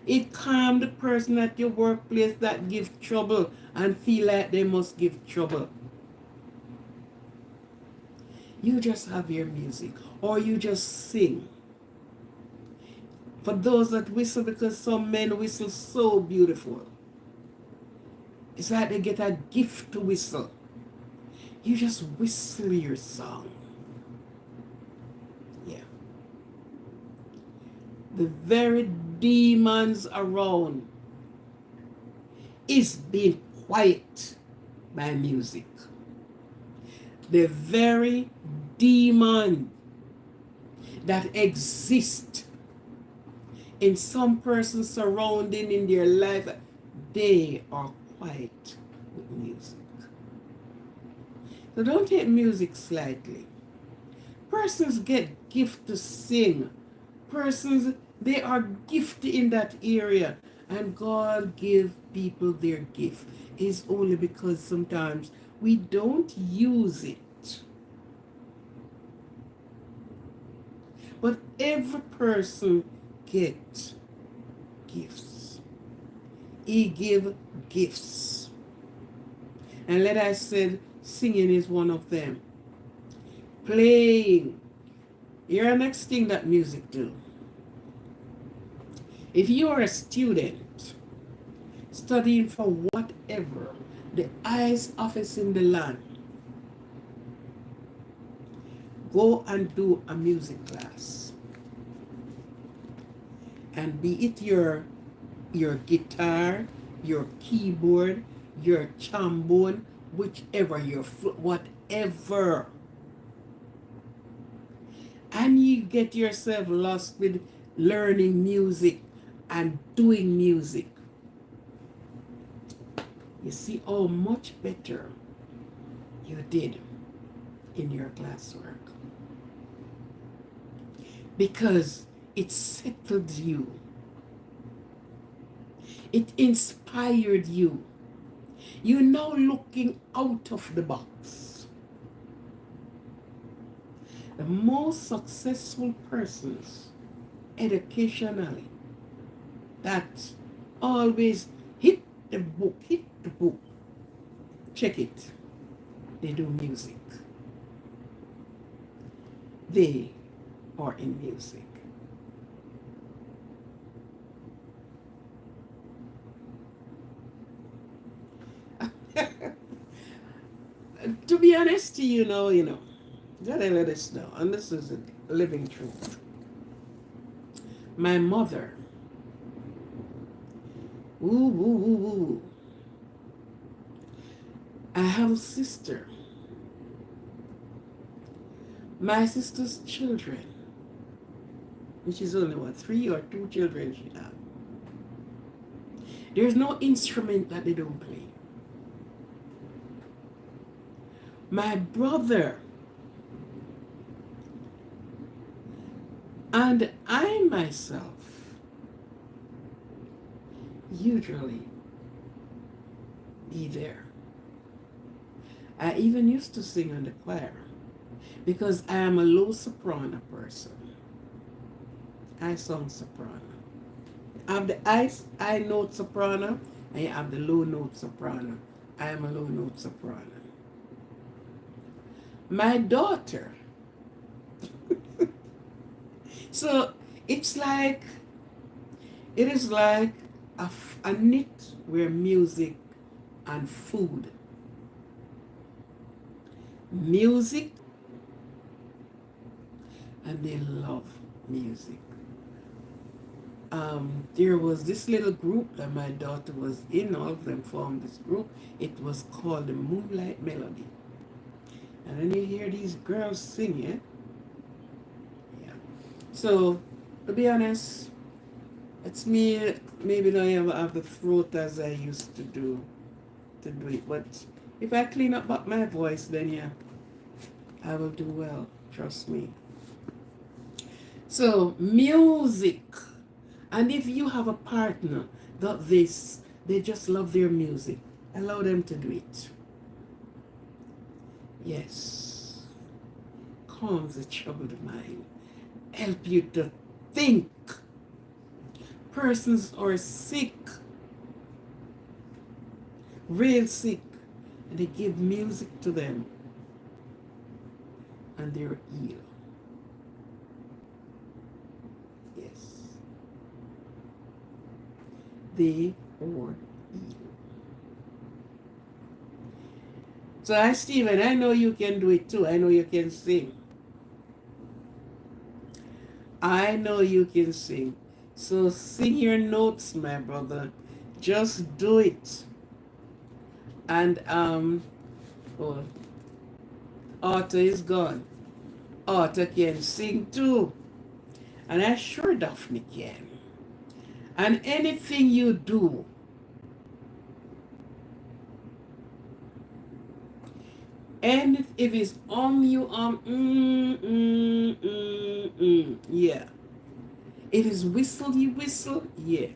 It calms the person at your workplace that gives trouble and feel like they must give trouble. You just have your music, or you just sing. For those that whistle, because some men whistle so beautiful. It's like they get a gift to whistle. You just whistle your song. Yeah. The very demons around is being quiet by music. The very demon that exist in some person's surrounding in their life, they are quiet with music. So don't take music slightly. Persons get gift to sing. Persons, they are gifted in that area. And God give people their gift. It's only because sometimes we don't use it. But every person gets gifts. He give gifts. And let us say, singing is one of them. Playing. Here's the next thing that music do. If you are a student studying for whatever, the highest office in the land, go and do a music class. And be it your guitar, your keyboard, your trombone, whichever, whatever. And you get yourself lost with learning music and doing music. You see how much better you did in your classwork. Because it settled you. It inspired you. You're now looking out of the box. The most successful persons educationally that always hit the book, check it. They do music. They are in music. To be honest to you know, gotta let us know, and this is a living truth. My mother, I have a sister. My sister's children, which is only what, 3 or 2 children she has. There's no instrument that they don't play. My brother and I myself usually be there. I even used to sing in the choir because I am a low soprano person. I sung soprano. I have the high note soprano and you have the low note soprano. I am a low note soprano. My daughter. So it is like a knit where music and food. Music, and they love music. There was this little group that my daughter was in. All of them formed this group. It was called the Moonlight Melody. And then you hear these girls sing it. Yeah. So, to be honest, it's me. Maybe now I have the throat as I used to do it. But if I clean up back my voice, then yeah, I will do well. Trust me. So, music. And if you have a partner that they just love their music, allow them to do it. Yes. Calms the troubled mind. Help you to think. Persons are sick. Real sick. And they give music to them. And they're healed. Yes. They are healed. So, hi, Stephen, I know you can do it too. I know you can sing. I know you can sing. So, sing your notes, my brother. Just do it. And, Arthur is gone. Arthur can sing too. And I'm sure Daphne can. And anything you do, and if it's yeah. If it's whistle, you whistle, yeah.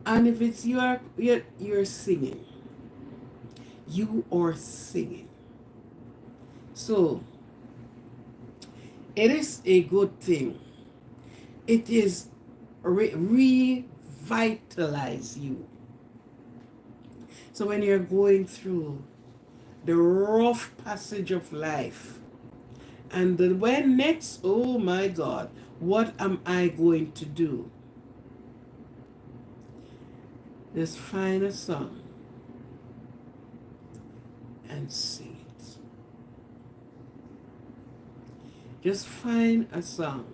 And if it's you're singing, you are singing. So it is a good thing. It is revitalize you. So when you're going through the rough passage of life, and when next, oh my God, what am I going to do? Just find a song and sing it. Just find a song.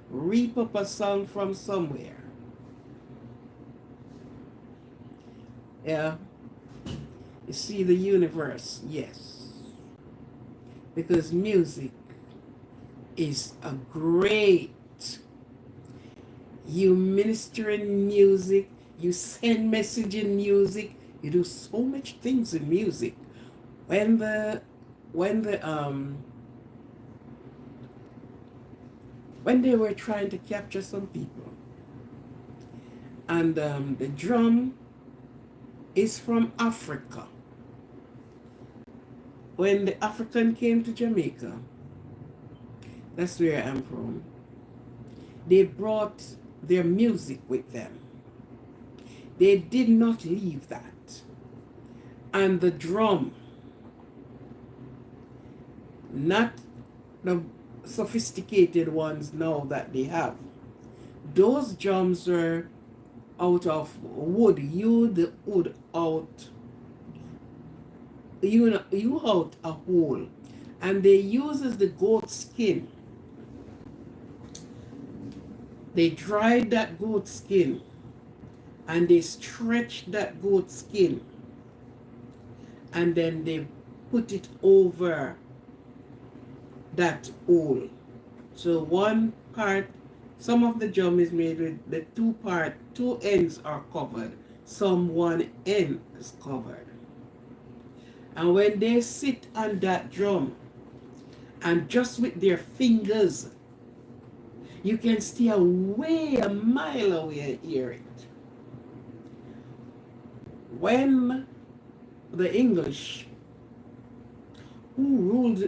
Reap up a song from somewhere. Yeah. You see the universe, yes. Because music is a great, you minister in music, you send message in music, you do so much things in music. When they were trying to capture some people, and the drum is from Africa. When the African came to Jamaica, that's where I'm from, they brought their music with them. They did not leave that. And the drum, not the sophisticated ones now that they have, those drums were out of wood. The wood out. You out a hole, and they uses the goat skin. They dried that goat skin, and they stretched that goat skin, and then they put it over that hole. So one part, some of the drum is made with the two ends are covered, some one end is covered. And when they sit on that drum, and just with their fingers, you can stay away a mile away and hear it. When the English, who ruled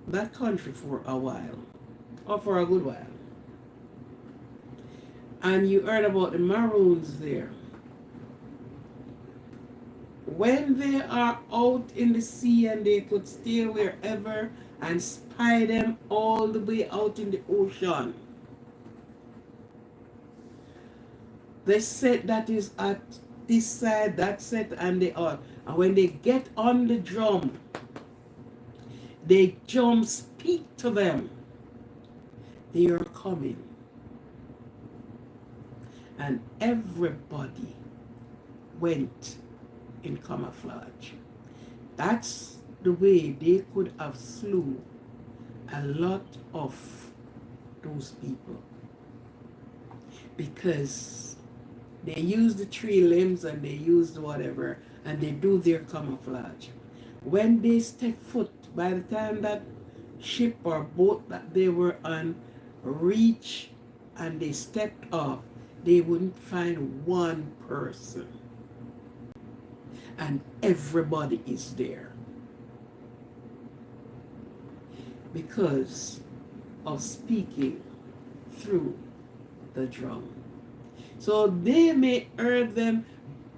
that country for a while, or for a good while, and you heard about the Maroons there, when they are out in the sea and they could stay wherever and spy them all the way out in the ocean, they said that is at this side, that side, and they are. And when they get on the drum, they drum speak to them. They are coming. And everybody went in camouflage. That's the way they could have slew a lot of those people, because they use the tree limbs and they use whatever and they do their camouflage. When they step foot, by the time that ship or boat that they were on reach and they stepped off, they wouldn't find one person, and everybody is there because of speaking through the drum. So they may hear them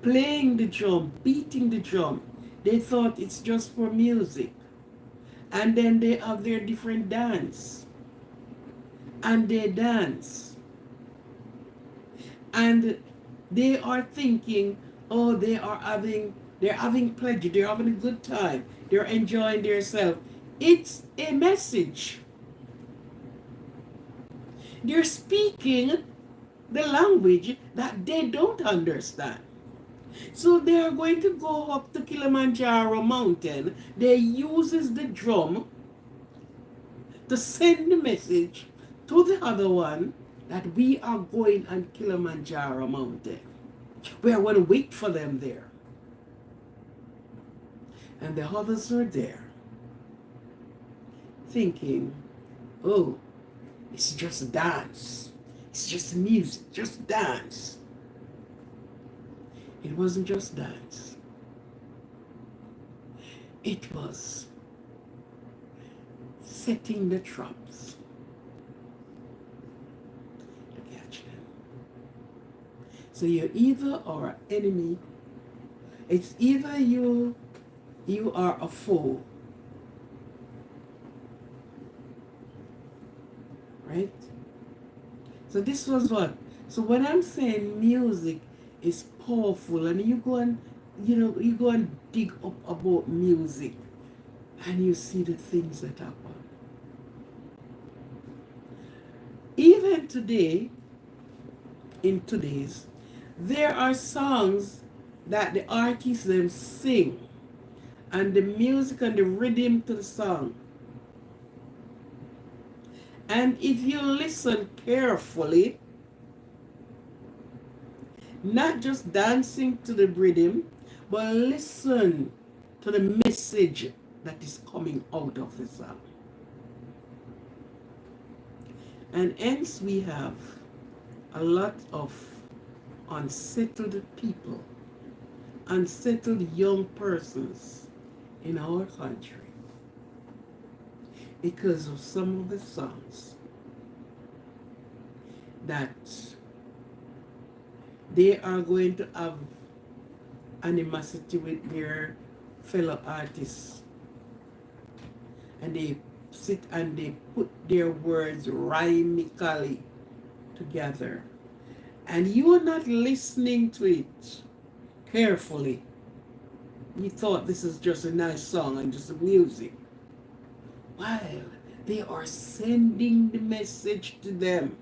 playing the drum, beating the drum. They thought it's just for music. And then they have their different dance. And they dance. And they are thinking, oh, they're having pleasure, they're having a good time, they're enjoying themselves. It's a message. They're speaking the language that they don't understand. So they are going to go up to Kilimanjaro mountain. They uses the drum to send the message to the other one that we are going on Kilimanjaro mountain. We are going to wait for them there. And the others are there thinking, oh, it's just a dance. It's just music, just dance. It wasn't just dance. It was setting the traps to catch them. So you either are an enemy, it's either you are a foe, right? So this was what. So when I'm saying music is powerful, and you go and dig up about music, and you see the things that happen. Even today, in today's, there are songs that the artists them sing, and the music and the rhythm to the song. And if you listen carefully, not just dancing to the rhythm, but listen to the message that is coming out of the song. And hence we have a lot of unsettled people, unsettled young persons in our country because of some of the songs that they are going to have animosity with their fellow artists, and they sit and they put their words rhymically together, and you are not listening to it carefully. You thought this is just a nice song and just a music, while they are sending the message to them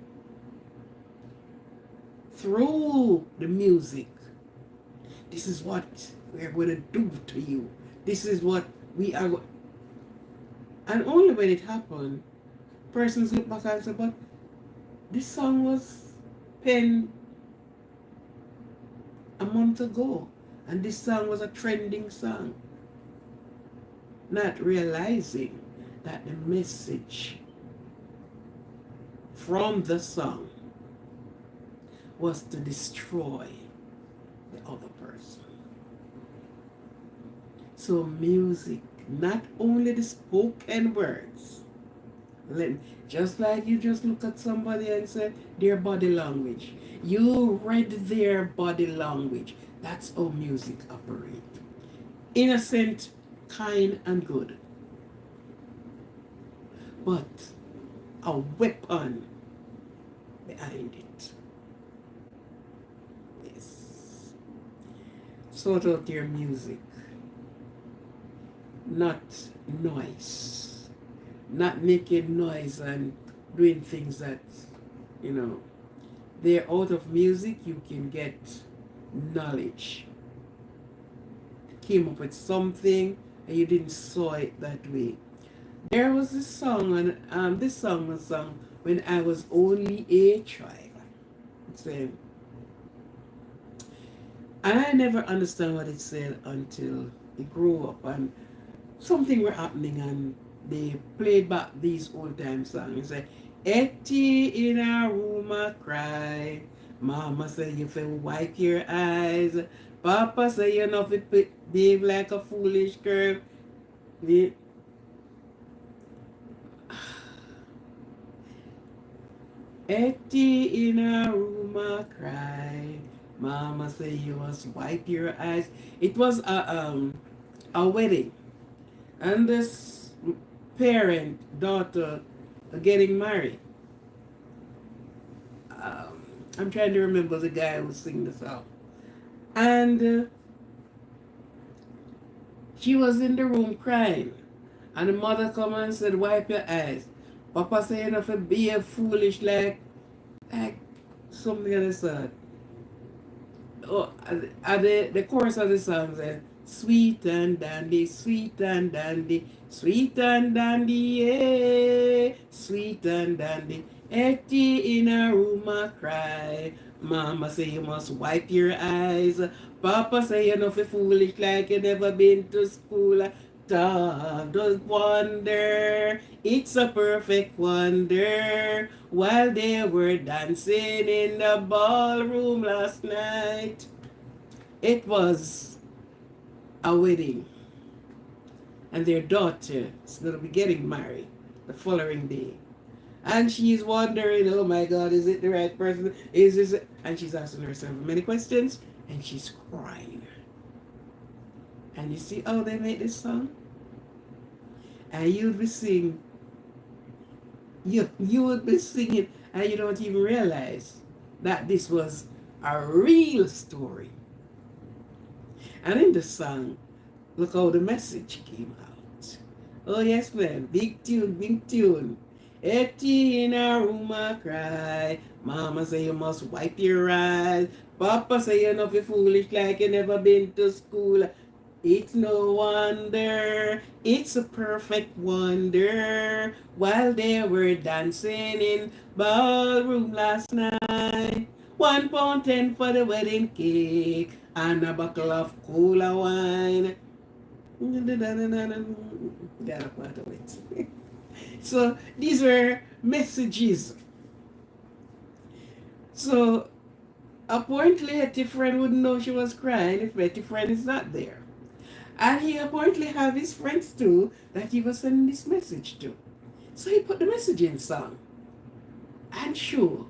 through the music. This is what we're going to do to you. This is what we are. And only when it happened, persons look back and say, but this song was penned a month ago. And this song was a trending song. Not realizing that the message from the song was to destroy the other person. So music, not only the spoken words, just like you just look at somebody and say their body language. You read their body language. That's how music operates. Innocent, kind, and good. But a weapon behind it. Yes. Sort out your music. Not noise. Not making noise and doing things that, they're out of music. You can get knowledge. Came up with something and you didn't saw it that way. There was this song, and this song was sung when I was only a child. And I never understand what it said until it grew up and something were happening and they played back these old time songs. It said, Etty in a room a cry. Mama say you feel wipe your eyes. Papa say you know it behave like a foolish girl. Etty in a room a cry. Mama say you must wipe your eyes. It was a wedding. And this parent, daughter, getting married. I'm trying to remember the guy who sang the song. And she was in the room crying. And the mother come and said, wipe your eyes. Papa said, you know, for be a foolish like something of the sort. Oh, the chorus of the song said, sweet and dandy, sweet and dandy, sweet and dandy, yeah, sweet and dandy. Etty in a room a cry. Mama say you must wipe your eyes. Papa say you know for foolish like you never been to school. Dog does wonder, it's a perfect wonder. While they were dancing in the ballroom last night, it was a wedding, and their daughter is going to be getting married the following day. And she's wondering, oh my God, is it the right person? Is this it? And she's asking herself many questions, and she's crying. And you see how they made this song? And you'd be singing, you would be singing, and you don't even realize that this was a real story. And in the song, look how the message came out. Oh yes, man, big tune, big tune. Etty in a room a cry. Mama say you must wipe your eyes. Papa say you're not foolish like you never been to school. It's no wonder, it's a perfect wonder. While they were dancing in ballroom last night, £1.10 for the wedding cake and a bottle of cola wine. Got a part of it. So these were messages. So apparently Hetty friend wouldn't know she was crying if Hetty friend is not there. And he apparently have his friends too that he was sending this message to. So he put the message in song and show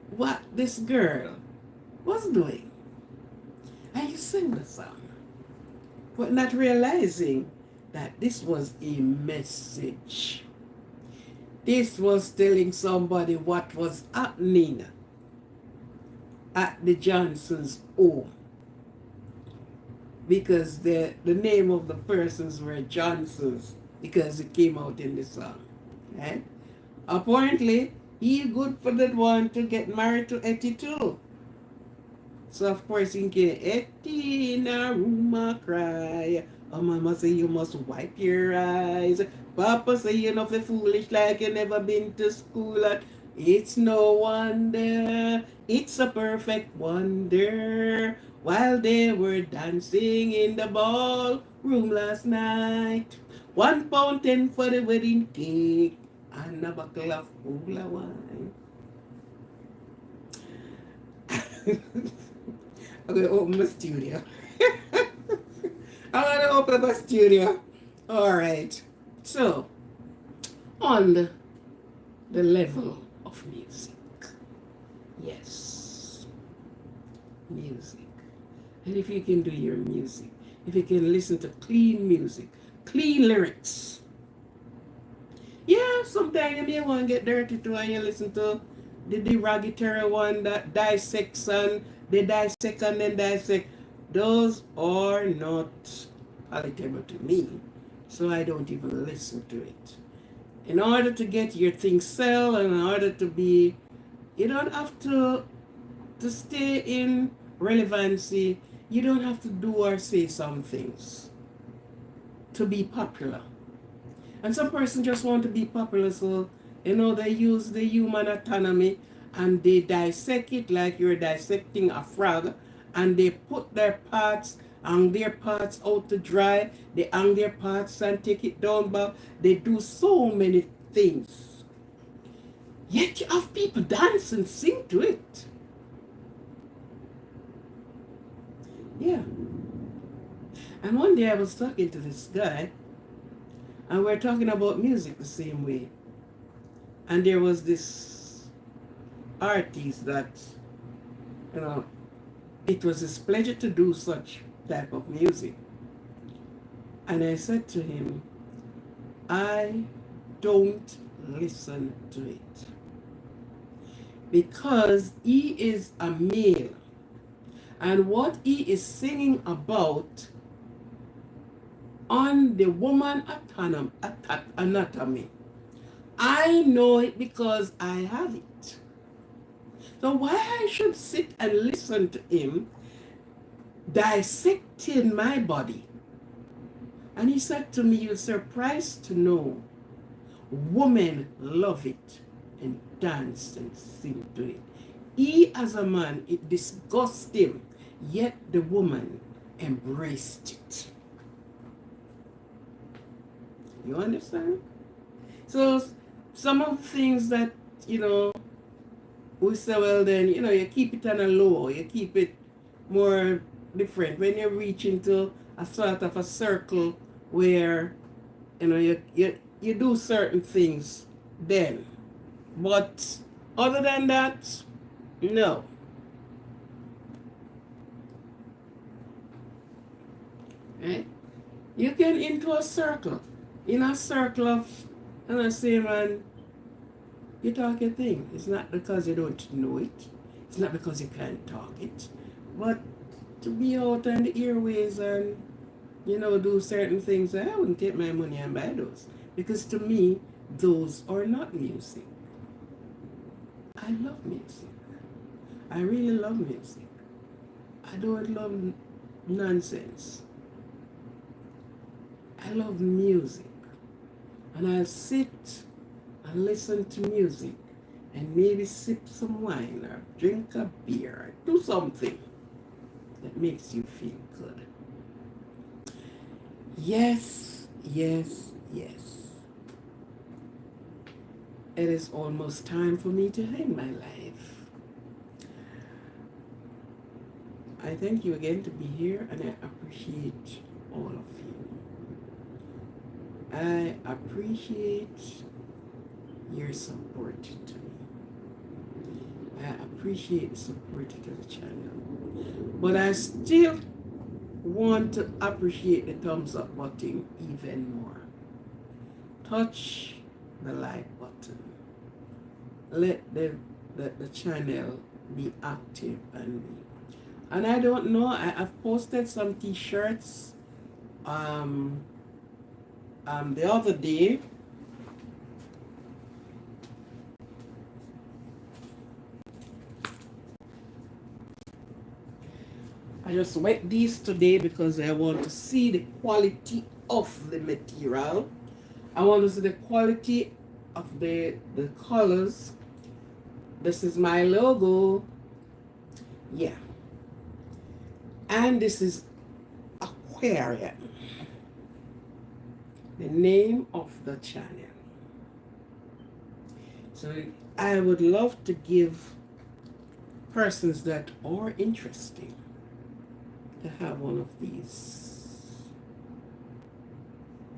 what this girl was doing. And he sang the song, but not realizing that this was a message. This was telling somebody what was happening at the Johnson's home. Because the name of the persons were Johnsons, because it came out in the song. Right? Apparently, he good for that one to get married to Etty too. So of course you can in a room a cry. Oh, mama say you must wipe your eyes. Papa say you know foolish like you never been to school. It's no wonder, it's a perfect wonder. While they were dancing in the ballroom last night, £1.10 for the wedding cake and a bottle of cola wine. I'm gonna open my studio. I'm gonna open my studio. All right. So, on the level of music, yes, music. And if you can do your music, if you can listen to clean music, clean lyrics. Yeah, sometimes you may want to get dirty too, and you listen to the derogatory one that dissects and they dissect and then dissect. Those are not palatable to me, so I don't even listen to it. In order to get your thing sell, and in order to be, you don't have to stay in relevancy. You don't have to do or say some things to be popular. And some person just want to be popular, so they use the human autonomy and they dissect it like you're dissecting a frog, and they put their parts, hang their parts out to dry, they hang their parts and take it down back. They do so many things. Yet you have people dance and sing to it. Yeah. And one day I was talking to this guy, and we're talking about music the same way. And there was this artist that, it was his pleasure to do such type of music. And I said to him, I don't listen to it. Because he is a male. And what he is singing about on the woman anatomy, I know it because I have it. So why I should sit and listen to him dissecting my body? And he said to me, you're surprised to know women love it and dance and sing to it. He as a man, it disgusts him, yet the woman embraced it. You understand? So some of the things that, we say, well then, you keep it on a low, you keep it more different. When you reach into a sort of a circle where, you do certain things then. But other than that, no. Right? You get into a circle. In a circle of, and I say, man, you talk your thing. It's not because you don't know it. It's not because you can't talk it. But to be out on the airways and, do certain things, I wouldn't take my money and buy those. Because to me, those are not music. I love music. I really love music. I don't love nonsense. I love music. And I'll sit and listen to music and maybe sip some wine or drink a beer or do something that makes you feel good. Yes, yes, yes. It is almost time for me to end my life. I thank you again to be here, and I appreciate all of you. I appreciate your support to me. I appreciate the support to the channel. But I still want to appreciate the thumbs up button even more. Touch the like button. Let the channel be active and I don't know, I've posted some t-shirts the other day. I just wet these today because I want to see the quality of the material. I want to see the quality of the colors. This is my logo. Yeah. And this is Aquarian, the name of the channel. So I would love to give persons that are interested to have one of these.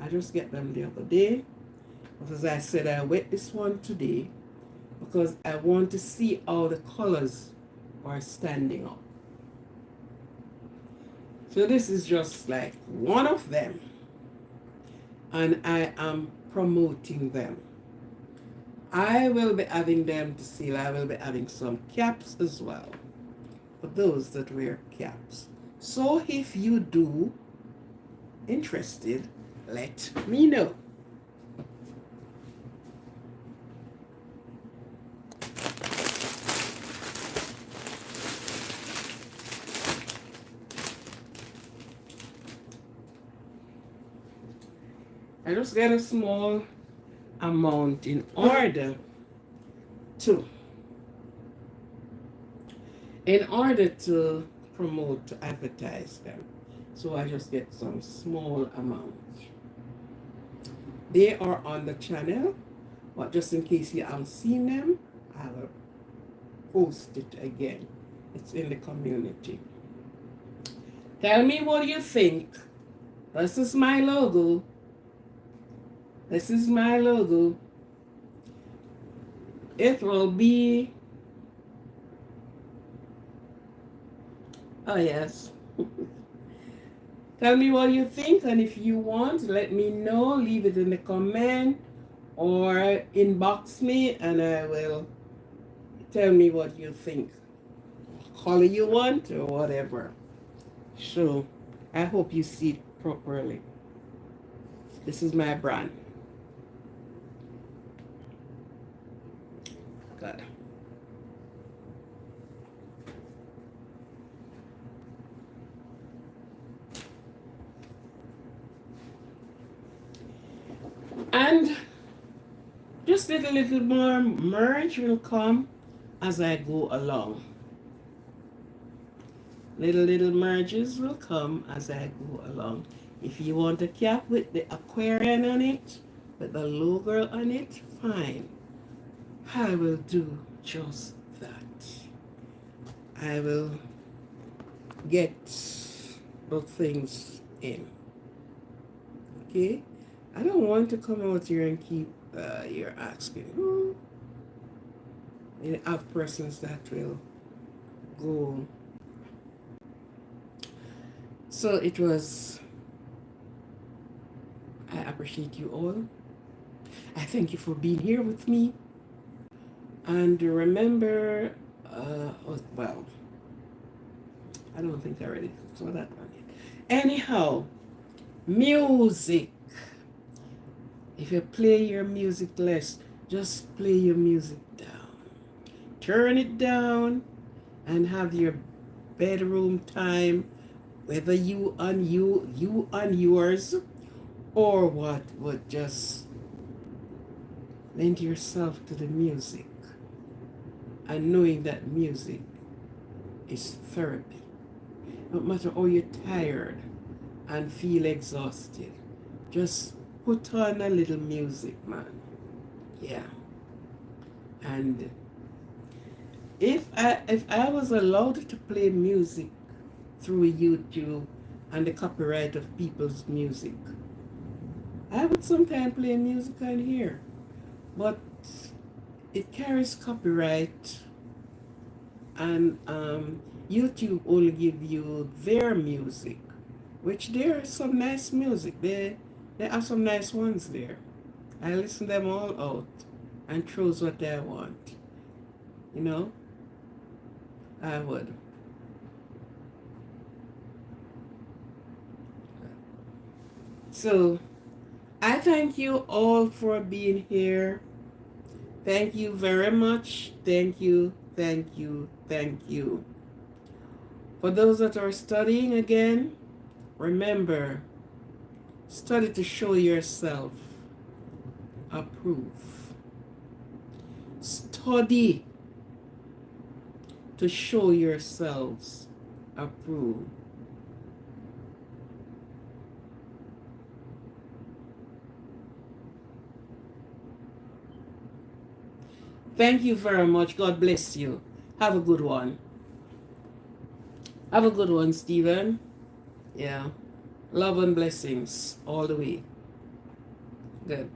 I just get them the other day. But as I said, I wet this one today because I want to see how the colors are standing up. So this is just like one of them. And I am promoting them. I will be having them to seal. I will be having some caps as well for those that wear caps. So if you do interested, let me know. I just get a small amount in order to promote, to advertise them. So I just get some small amount. They are on the channel, but just in case you haven't seen them, I will post it again. It's in the community. Tell me what you think. This is my logo. This is my logo. It will be, oh yes. Tell me what you think, and if you want, let me know. Leave it in the comment or inbox me, and I will tell me what you think. Color you want or whatever. So I hope you see it properly. This is my brand. Good. And just a little more merge will come as I go along. Little merges will come as I go along. If you want a cap with the Aquarian on it, with the logo on it, fine. I will do just that. I will get those things in. Okay? I don't want to come out here and keep you're asking. You have persons that will go. So it was, I appreciate you all. I thank you for being here with me. And remember, well, I don't think I already saw that one yet. Anyhow, music. If you play your music less, just play your music down. Turn it down and have your bedroom time, whether you on yours, or what, would just lend yourself to the music and knowing that music is therapy. No matter how you're tired and feel exhausted, just put on a little music, man. Yeah. And if I was allowed to play music through YouTube and the copyright of people's music, I would sometimes play music on here. But it carries copyright, and YouTube only give you their music, which there is some nice music. There are some nice ones there. I listen them all out and choose what I want. You know, I would. So I thank you all for being here. Thank you very much. Thank you, thank you, thank you For those that are studying again, remember, study to show yourself approved. Study to show yourselves approved. Thank you very much. God bless you. Have a good one. Have a good one, Stephen. Yeah. Love and blessings all the way. Good.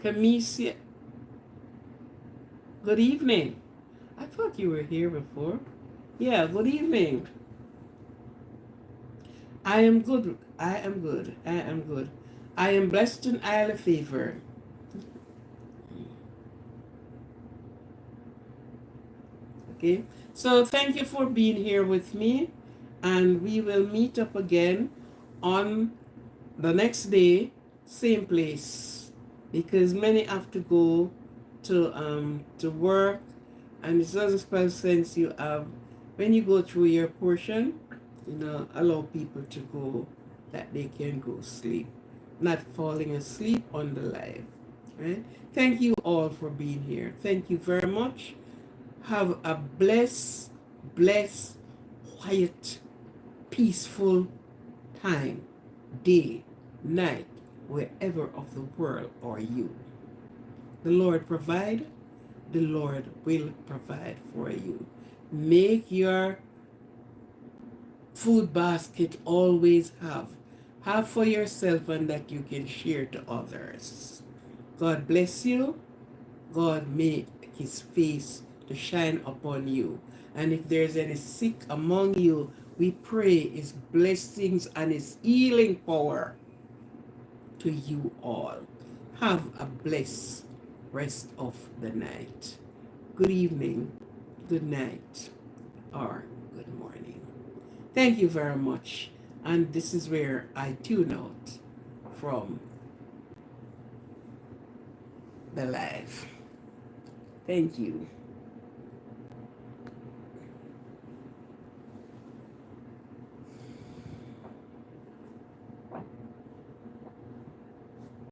Kamisia, good evening. I thought you were here before. Yeah, good evening. I am good. I am good. I am good. I am blessed and highly favored. Okay. So thank you for being here with me. And we will meet up again on the next day, same place. Because many have to go to work, and it doesn't spell sense you have when you go through your portion, allow people to go that they can go sleep, not falling asleep on the live. Right? Thank you all for being here. Thank you very much. Have a blessed, quiet, peaceful time, day, night, wherever of the world are you. The Lord provide, the Lord will provide for you. Make your food basket always have for yourself and that you can share to others. God bless you. God make his face to shine upon you. And if there's any sick among you, we pray his blessings and his healing power to you all. Have a blessed rest of the night. Good evening, good night, or good morning. Thank you very much. And this is where I tune out from the live. Thank you.